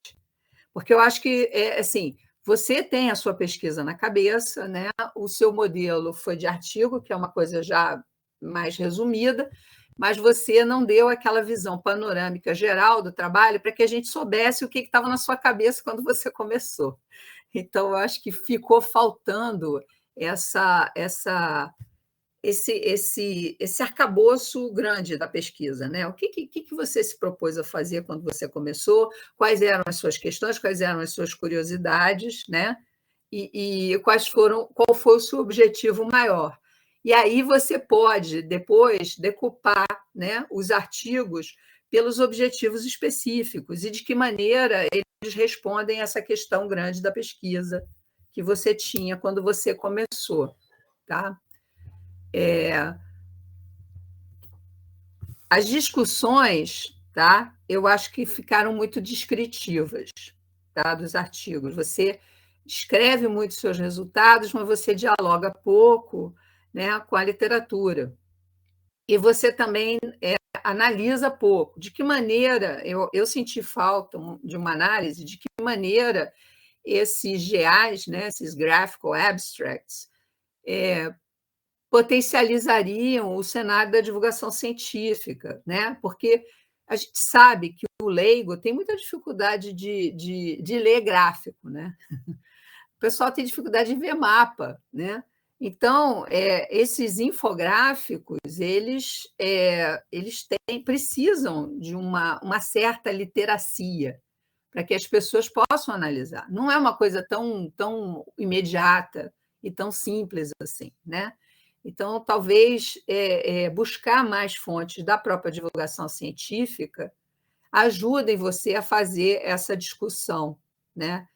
Porque eu acho que, assim, você tem a sua pesquisa na cabeça, né? O seu modelo foi de artigo, que é uma coisa já mais resumida, mas você não deu aquela visão panorâmica geral do trabalho para que a gente soubesse o que estava na sua cabeça quando você começou. Então, eu acho que ficou faltando esse arcabouço grande da pesquisa, né? O que você se propôs a fazer quando você começou? Quais eram as suas questões? Quais eram as suas curiosidades, né? E qual foi o seu objetivo maior? E aí você pode depois decupar, né, os artigos pelos objetivos específicos e de que maneira eles respondem a essa questão grande da pesquisa que você tinha quando você começou, tá? As discussões, tá? Eu acho que ficaram muito descritivas, tá? Dos artigos. Você escreve muito seus resultados, mas você dialoga pouco, né, com a literatura. E você também analisa pouco. De que maneira, eu senti falta de uma análise, de que maneira esses GAs, né, esses Graphical Abstracts, potencializariam o cenário da divulgação científica, né? Porque a gente sabe que o leigo tem muita dificuldade de ler gráfico, né? O pessoal tem dificuldade de ver mapa, né? Então, esses infográficos, eles precisam de uma certa literacia para que as pessoas possam analisar. Não é uma coisa tão imediata e tão simples assim, né? Então, talvez buscar mais fontes da própria divulgação científica ajudem você a fazer essa discussão, né?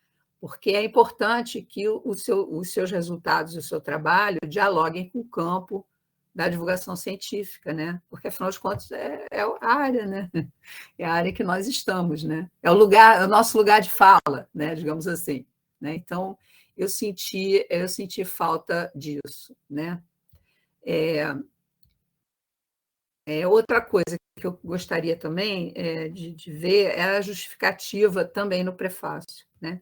Porque é importante que os seus resultados e o seu trabalho dialoguem com o campo da divulgação científica, né? Porque, afinal de contas, é a área, né? É a área que nós estamos, né? É o nosso lugar de fala, né? Digamos assim, né? Então, eu senti falta disso, né? Outra coisa que eu gostaria também de ver é a justificativa também no prefácio, né?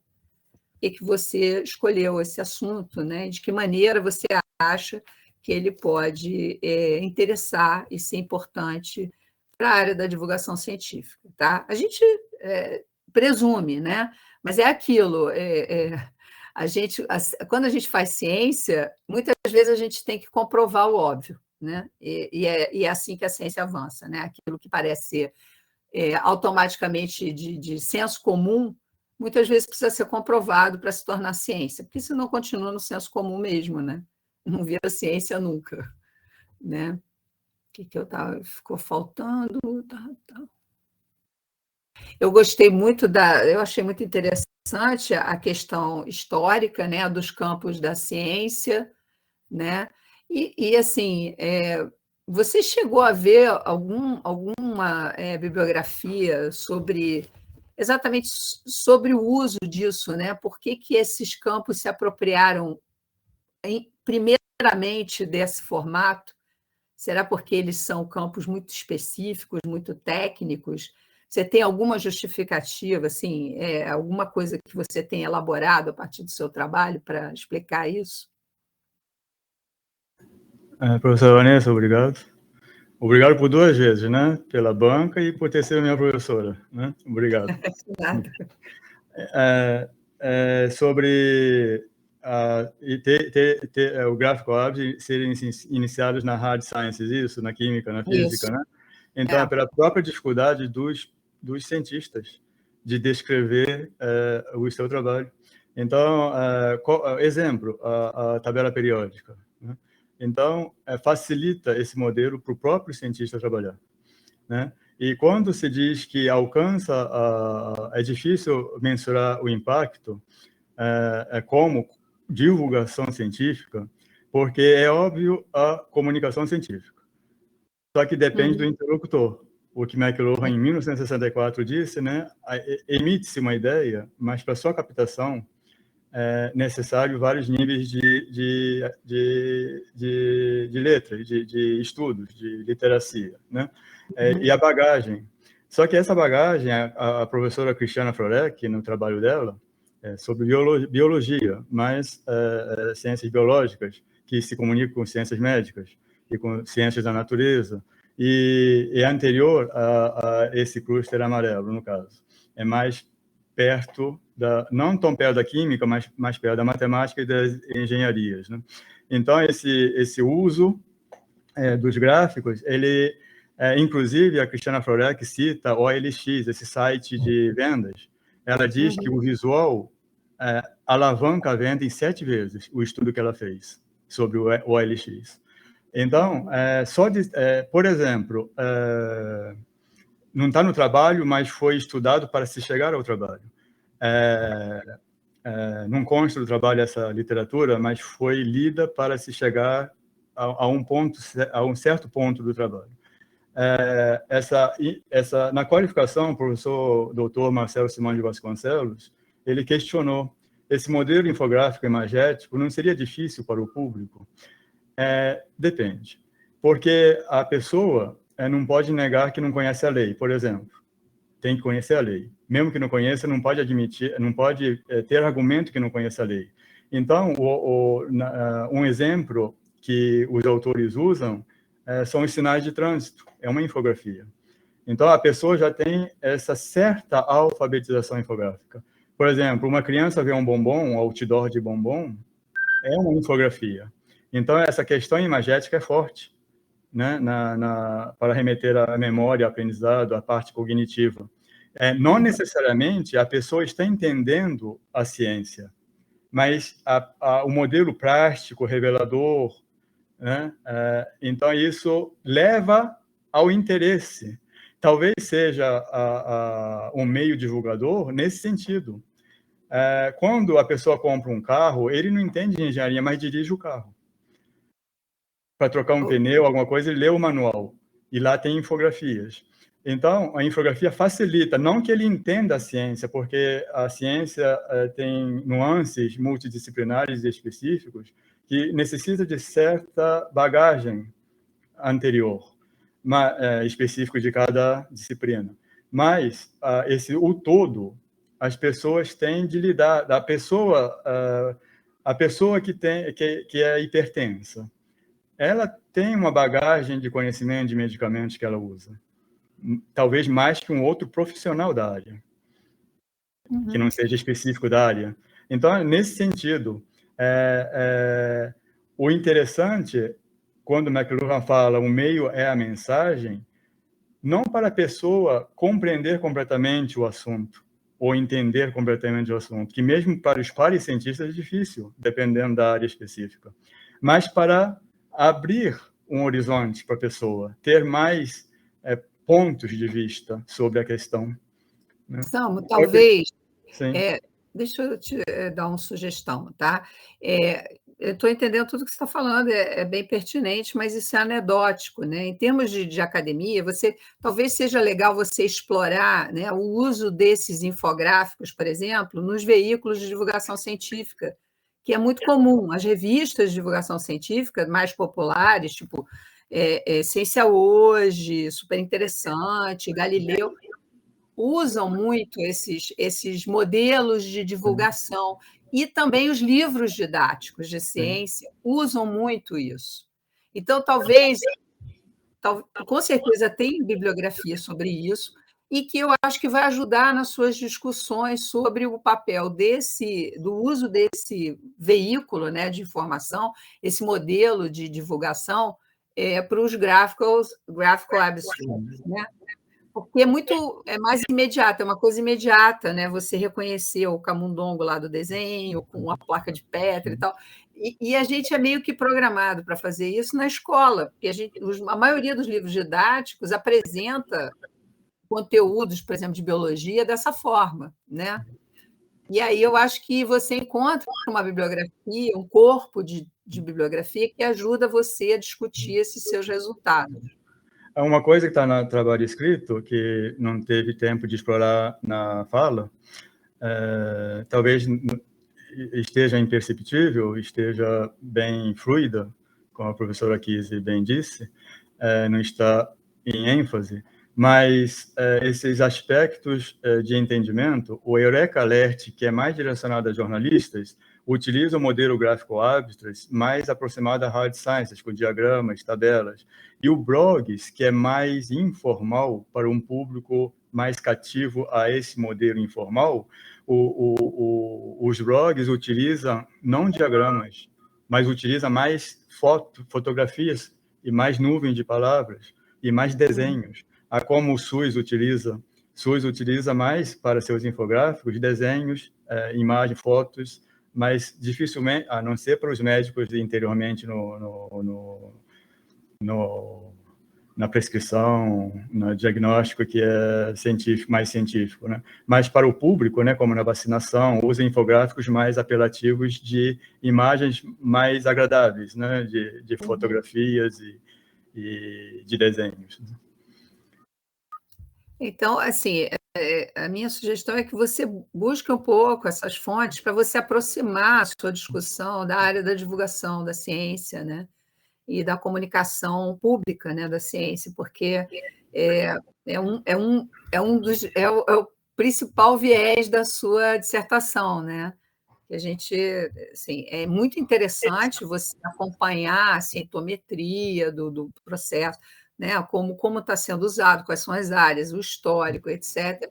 Por que você escolheu esse assunto, né? De que maneira você acha que ele pode interessar e ser importante para a área da divulgação científica, tá? A gente presume, né? Mas é aquilo. Quando a gente faz ciência, muitas vezes a gente tem que comprovar o óbvio, né? E é assim que a ciência avança, né? Aquilo que parece ser automaticamente de senso comum, muitas vezes precisa ser comprovado para se tornar ciência, porque senão continua no senso comum mesmo, né? Não vira ciência nunca, né? O que ficou faltando? Eu gostei muito eu achei muito interessante a questão histórica, né, dos campos da ciência, né? E assim, você chegou a ver alguma bibliografia exatamente sobre o uso disso, né? Por que esses campos se apropriaram primeiramente desse formato? Será porque eles são campos muito específicos, muito técnicos? Você tem alguma justificativa, assim, alguma coisa que você tem elaborado a partir do seu trabalho para explicar isso? Professora Vanessa, obrigado. Obrigado por 2 vezes, né? Pela banca e por ter sido minha professora, né? Obrigado. Nada. Sobre o gráfico AB serem iniciados na hard sciences, isso, na química, na física, Isso. né? Então, é pela própria dificuldade dos cientistas de descrever o seu trabalho. Então, exemplo, a tabela periódica, né? Então, facilita esse modelo para o próprio cientista trabalhar, né? E quando se diz que é difícil mensurar o impacto como divulgação científica, porque é óbvio a comunicação científica. Só que depende do interlocutor. O que McLuhan, em 1964, disse, né? Emite-se uma ideia, mas para sua captação é necessário vários níveis de letras, de estudos, de literacia, né? E a bagagem. Só que essa bagagem, a professora Cristiana Florek, no trabalho dela, sobre biologia, mas ciências biológicas, que se comunicam com ciências médicas e com ciências da natureza, e é anterior a esse cluster amarelo, no caso. É mais perto não tão perto da química, mas mais perto da matemática e das engenharias, né? Então, esse uso dos gráficos, ele, inclusive, a Cristiana Florek cita o OLX, esse site de vendas. Ela diz que o visual alavanca a venda em 7 vezes, o estudo que ela fez sobre o OLX. Então, por exemplo, não está no trabalho, mas foi estudado para se chegar ao trabalho. Não consta do trabalho essa literatura, mas foi lida para se chegar a um certo ponto do trabalho. Na qualificação, o professor Dr. Marcelo Simão de Vasconcelos, ele questionou: esse modelo infográfico imagético não seria difícil para o público? Depende, porque a pessoa não pode negar que não conhece a lei, por exemplo. Tem que conhecer a lei. Mesmo que não conheça, não pode admitir, não pode ter argumento que não conheça a lei. Então, um exemplo que os autores usam são os sinais de trânsito. É uma infografia. Então, a pessoa já tem essa certa alfabetização infográfica. Por exemplo, uma criança vê um bombom, um outdoor de bombom, é uma infografia. Então, essa questão imagética é forte, né, para remeter à memória, ao aprendizado, à parte cognitiva. Não necessariamente a pessoa está entendendo a ciência, mas o modelo prático, revelador, né, então isso leva ao interesse. Talvez seja um meio divulgador nesse sentido. Quando a pessoa compra um carro, ele não entende de engenharia, mas dirige o carro. Para trocar um pneu, alguma coisa, ele lê o manual. E lá tem infografias. Então, a infografia facilita, não que ele entenda a ciência, porque a ciência tem nuances multidisciplinares e específicos que necessita de certa bagagem anterior, específico de cada disciplina. Mas o todo, as pessoas têm de lidar, a pessoa que é hipertensa, ela tem uma bagagem de conhecimento de medicamentos que ela usa, talvez mais que um outro profissional da área, que não seja específico da área. Então, nesse sentido, o interessante, quando McLuhan fala o meio é a mensagem, não para a pessoa compreender completamente o assunto, ou entender completamente o assunto, que mesmo para os pares cientistas é difícil, dependendo da área específica, mas para abrir um horizonte para a pessoa, ter mais pontos de vista sobre a questão. Né? Samu, talvez... Sim. Deixa eu te dar uma sugestão, tá? Eu estou entendendo tudo que você está falando, é bem pertinente, mas isso é anedótico, né? Em termos de academia, talvez seja legal você explorar, né, o uso desses infográficos, por exemplo, nos veículos de divulgação científica, que é muito comum. As revistas de divulgação científica mais populares, tipo Ciência Hoje, Super Interessante, Galileu, usam muito esses modelos de divulgação. E também os livros didáticos de ciência usam muito isso. Então, talvez, com certeza, tem bibliografia sobre isso, e que eu acho que vai ajudar nas suas discussões sobre o papel do uso desse veículo, né, de informação, esse modelo de divulgação, para os graphical abstracts, né? Porque é mais imediato, é uma coisa imediata, né? Você reconhecer o camundongo lá do desenho, com a placa de Petri e tal. E a gente é meio que programado para fazer isso na escola, porque a maioria dos livros didáticos apresenta conteúdos, por exemplo, de biologia dessa forma, né? E aí eu acho que você encontra uma bibliografia, um corpo de bibliografia que ajuda você a discutir esses seus resultados. Uma coisa que está no trabalho escrito, que não teve tempo de explorar na fala, talvez esteja imperceptível, esteja bem fluida, como a professora Kise bem disse, não está em ênfase, mas esses aspectos de entendimento, o Eureka Alert, que é mais direcionado a jornalistas, utiliza o modelo gráfico abstract mais aproximado a hard sciences, com diagramas, tabelas, e o blogs, que é mais informal para um público mais cativo a esse modelo informal, os blogs utilizam não diagramas, mas utilizam mais fotografias e mais nuvens de palavras e mais desenhos. Como o SUS utiliza mais para seus infográficos desenhos, imagens, fotos, mas dificilmente, a não ser para os médicos anteriormente na prescrição, no diagnóstico, que é científico, mais científico, né? Mas para o público, né, como na vacinação, usa infográficos mais apelativos de imagens mais agradáveis, né, de fotografias e de desenhos. Então, assim, a minha sugestão é que você busque um pouco essas fontes para você aproximar a sua discussão da área da divulgação da ciência, né? E da comunicação pública, né, da ciência, porque é o principal viés da sua dissertação, né? Que a gente, assim, é muito interessante você acompanhar a cientometria do processo, né? Como está sendo usado, quais são as áreas, o histórico, etc.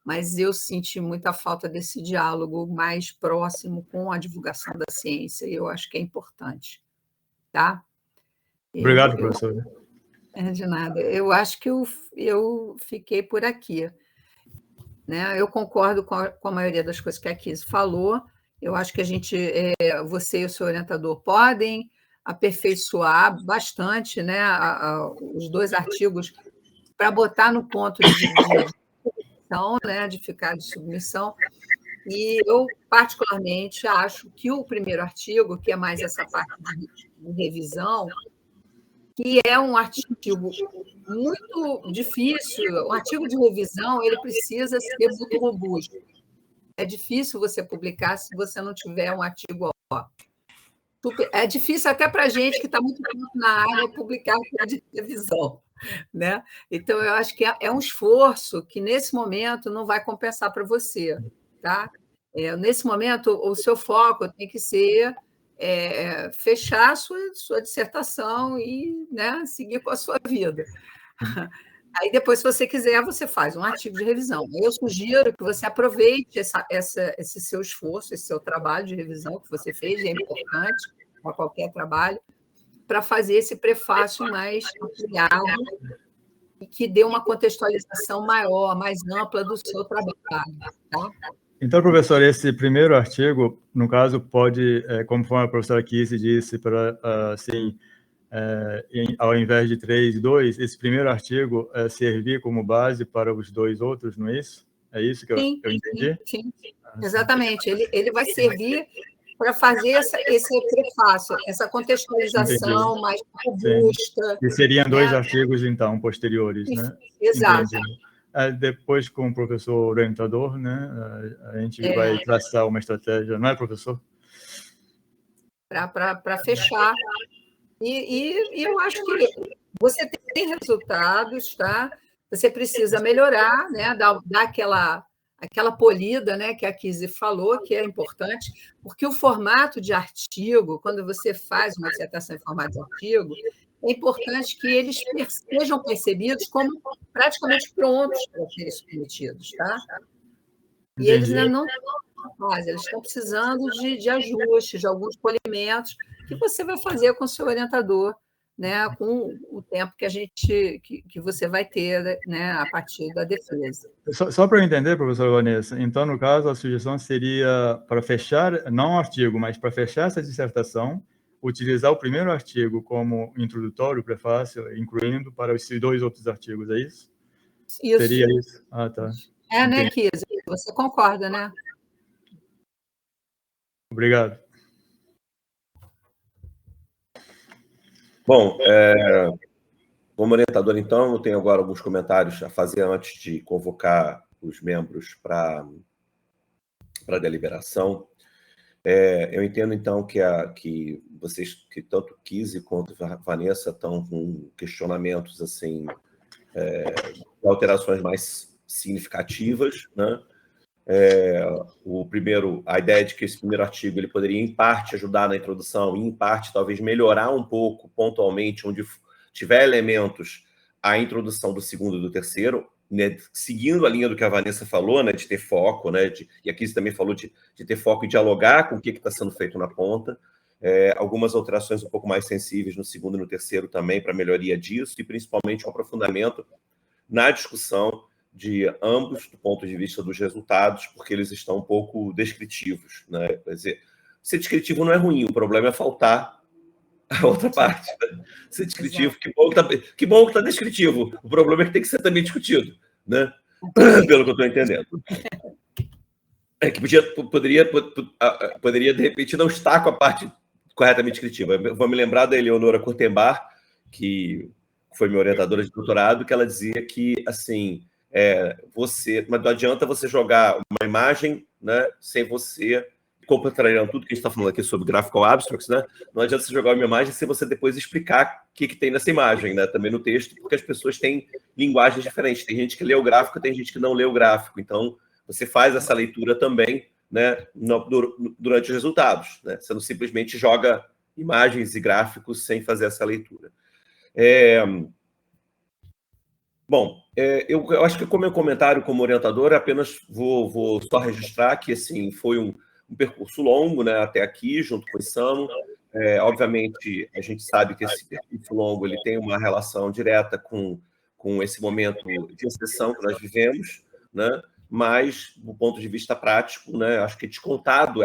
Mas eu senti muita falta desse diálogo mais próximo com a divulgação da ciência, e eu acho que é importante. tá? Obrigado, professor. De nada. Eu acho que eu fiquei por aqui, né? Eu concordo com a maioria das coisas que a Kise falou. Eu acho que você e o seu orientador podem aperfeiçoar bastante, né, os 2 artigos para botar no ponto de submissão, né, de ficar de submissão. E eu, particularmente, acho que o primeiro artigo, que é mais essa parte de revisão, que é um artigo muito difícil, um artigo de revisão, ele precisa ser muito robusto. É difícil você publicar se você não tiver um artigo. É difícil até para a gente que está muito tempo na área publicar de revisão, né? Então, eu acho que é um esforço que, nesse momento, não vai compensar para você, tá? Nesse momento, o seu foco tem que ser fechar a sua dissertação e, né, seguir com a sua vida. Aí, depois, se você quiser, você faz um artigo de revisão. Eu sugiro que você aproveite esse seu esforço, esse seu trabalho de revisão que você fez, é importante para qualquer trabalho, para fazer esse prefácio mais ampliado e que dê uma contextualização maior, mais ampla do seu trabalho. Tá? Então, professor, esse primeiro artigo, no caso, pode, conforme a professora Kise disse, para, assim, ao invés de 3 e 2, esse primeiro artigo servir como base para os 2 outros, não é isso? É isso que eu entendi? Sim. Exatamente. Ele vai servir para fazer esse prefácio, essa contextualização mais robusta. E seriam 2 artigos, então, posteriores, né? Exato. Depois, com o professor orientador, né, a gente vai traçar uma estratégia, não é, professor? Para fechar. E eu acho que você tem resultados, tá? Você precisa melhorar, né? Dar aquela polida, né, que a Kise falou, que é importante, porque o formato de artigo, quando você faz uma dissertação em formato de artigo, é importante que eles sejam percebidos como praticamente prontos para serem submetidos, tá? E eles ainda não fazem, eles estão precisando de ajustes, de alguns polimentos que você vai fazer com o seu orientador, né, com o tempo que você vai ter, né, a partir da defesa. Só para eu entender, professora Vanessa, então, no caso, a sugestão seria para fechar, não o artigo, mas para fechar essa dissertação, utilizar o primeiro artigo como introdutório, prefácio, incluindo para os 2 outros artigos, é isso? Isso. Seria isso? Ah, tá. Né, Kise? Você concorda, né? Obrigado. Bom, como orientador, então, eu tenho agora alguns comentários a fazer antes de convocar os membros para a deliberação. Eu entendo, então, que vocês, que tanto Kise quanto a Vanessa, estão com questionamentos assim, alterações mais significativas, né? A ideia de que esse primeiro artigo ele poderia, em parte, ajudar na introdução e, em parte, talvez melhorar um pouco, pontualmente, onde tiver elementos, a introdução do segundo e do terceiro, né, seguindo a linha do que a Vanessa falou, né, de ter foco, né, e a Kise também falou de ter foco e dialogar com o que está sendo feito na ponta. Algumas alterações um pouco mais sensíveis no segundo e no terceiro também, para melhoria disso, e principalmente um aprofundamento na discussão de ambos, do ponto de vista dos resultados, porque eles estão um pouco descritivos, né? Quer dizer, ser descritivo não é ruim, o problema é faltar a outra parte. Né? Ser descritivo, que bom que está descritivo, o problema é que tem que ser também discutido, né? Pelo que eu estou entendendo. Que poderia, de repente, não estar com a parte corretamente descritiva. Eu vou me lembrar da Eleonora Kurtenbach, que foi minha orientadora de doutorado, que ela dizia que, assim, mas não adianta você jogar uma imagem, né, sem você, contrariando tudo que a gente está falando aqui sobre Graphical Abstracts, né, não adianta você jogar uma imagem sem você depois explicar o que tem nessa imagem, né, também no texto, porque as pessoas têm linguagens diferentes. Tem gente que lê o gráfico, tem gente que não lê o gráfico. Então, você faz essa leitura também, né, durante os resultados. Né? Você não simplesmente joga imagens e gráficos sem fazer essa leitura. Bom, eu acho que, como meu comentário como orientador, apenas vou só registrar que, assim, foi um percurso longo, né, até aqui, junto com o Isamu. Obviamente, a gente sabe que esse percurso longo ele tem uma relação direta com esse momento de exceção que nós vivemos, né? Mas, do ponto de vista prático, né, acho que descontado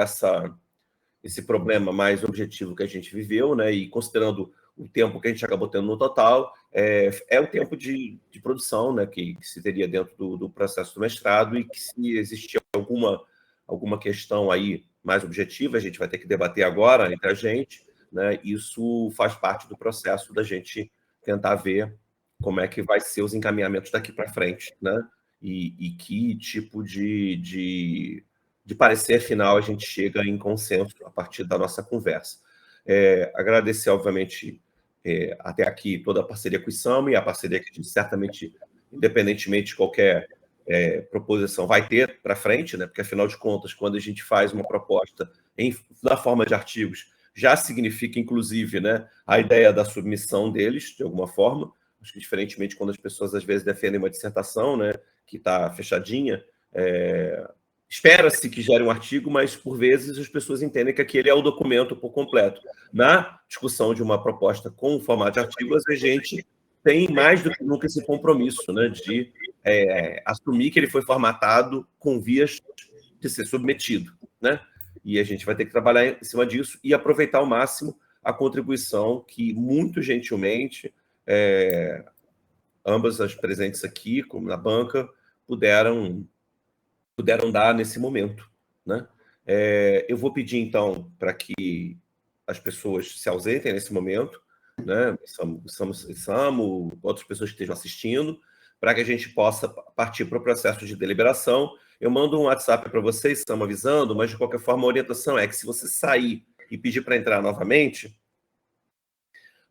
esse problema mais objetivo que a gente viveu, né, e considerando o tempo que a gente acabou tendo no total, é o tempo de produção, né, que se teria dentro do processo do mestrado, e que se existir alguma questão aí mais objetiva, a gente vai ter que debater agora entre a gente, né, isso faz parte do processo da gente tentar ver como é que vai ser os encaminhamentos daqui para frente, né, e que tipo de parecer final a gente chega em consenso a partir da nossa conversa. Agradecer, obviamente, até aqui toda a parceria com o ISAMA, e a parceria que a gente certamente, independentemente de qualquer proposição, vai ter para frente, né? Porque, afinal de contas, quando a gente faz uma proposta na forma de artigos, já significa, inclusive, né, a ideia da submissão deles, de alguma forma. Acho que, diferentemente, quando as pessoas, às vezes, defendem uma dissertação, né, que está fechadinha, espera-se que gere um artigo, mas, por vezes, as pessoas entendem que aquele é o documento por completo. Na discussão de uma proposta com o formato de artigos, a gente tem mais do que nunca esse compromisso, né, de assumir que ele foi formatado com vias de ser submetido, né? E a gente vai ter que trabalhar em cima disso e aproveitar ao máximo a contribuição que, muito gentilmente, ambas as presentes aqui, como na banca, puderam dar nesse momento, né? Eu vou pedir, então, para que as pessoas se ausentem nesse momento, né? Samu, outras pessoas que estejam assistindo, para que a gente possa partir para o processo de deliberação. Eu mando um WhatsApp para vocês, Samu, avisando, mas, de qualquer forma, a orientação é que, se você sair e pedir para entrar novamente,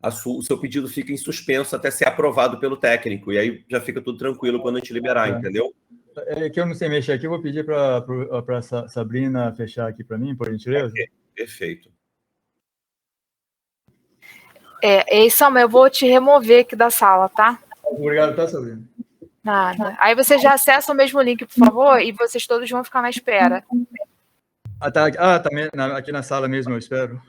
o seu pedido fica em suspenso até ser aprovado pelo técnico, e aí já fica tudo tranquilo quando a gente liberar, entendeu? É que eu não sei mexer aqui, eu vou pedir para a Sabrina fechar aqui para mim, por gentileza. Perfeito. Samuel, eu vou te remover aqui da sala, tá? Obrigado, tá, Sabrina? Nada. Aí você já acessa o mesmo link, por favor, e vocês todos vão ficar na espera. Tá aqui na sala mesmo, eu espero.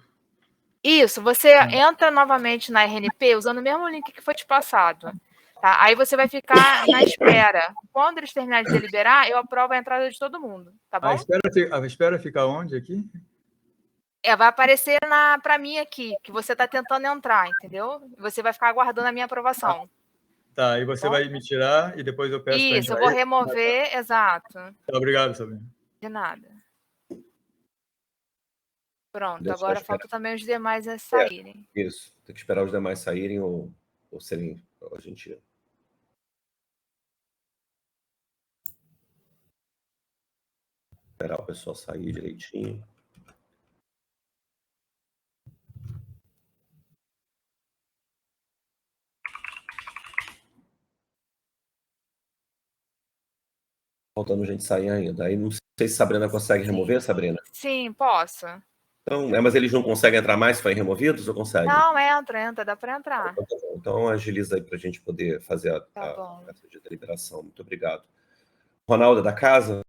Isso, você entra novamente na RNP usando o mesmo link que foi te passado. Tá? Aí você vai ficar na espera. Quando eles terminarem de deliberar, eu aprovo a entrada de todo mundo, tá bom? A espera fica onde aqui? Vai aparecer para mim aqui, que você está tentando entrar, entendeu? Você vai ficar aguardando a minha aprovação. Tá, e você vai me tirar e depois eu peço para entrar. Isso, eu vou remover, exato. Tá, obrigado, Sabrina. De nada. Pronto, agora falta também os demais a saírem. Isso, tem que esperar os demais saírem ou serem a gente... Esperar o pessoal sair direitinho. Faltando gente sair ainda. Aí não sei se Sabrina consegue remover, Sabrina? Sim, posso. Então, mas eles não conseguem entrar mais se forem removidos, ou conseguem? Não, entra, dá para entrar. Então, agiliza aí para a gente poder fazer a Tá bom. deliberação. Muito obrigado. Ronaldo, da casa?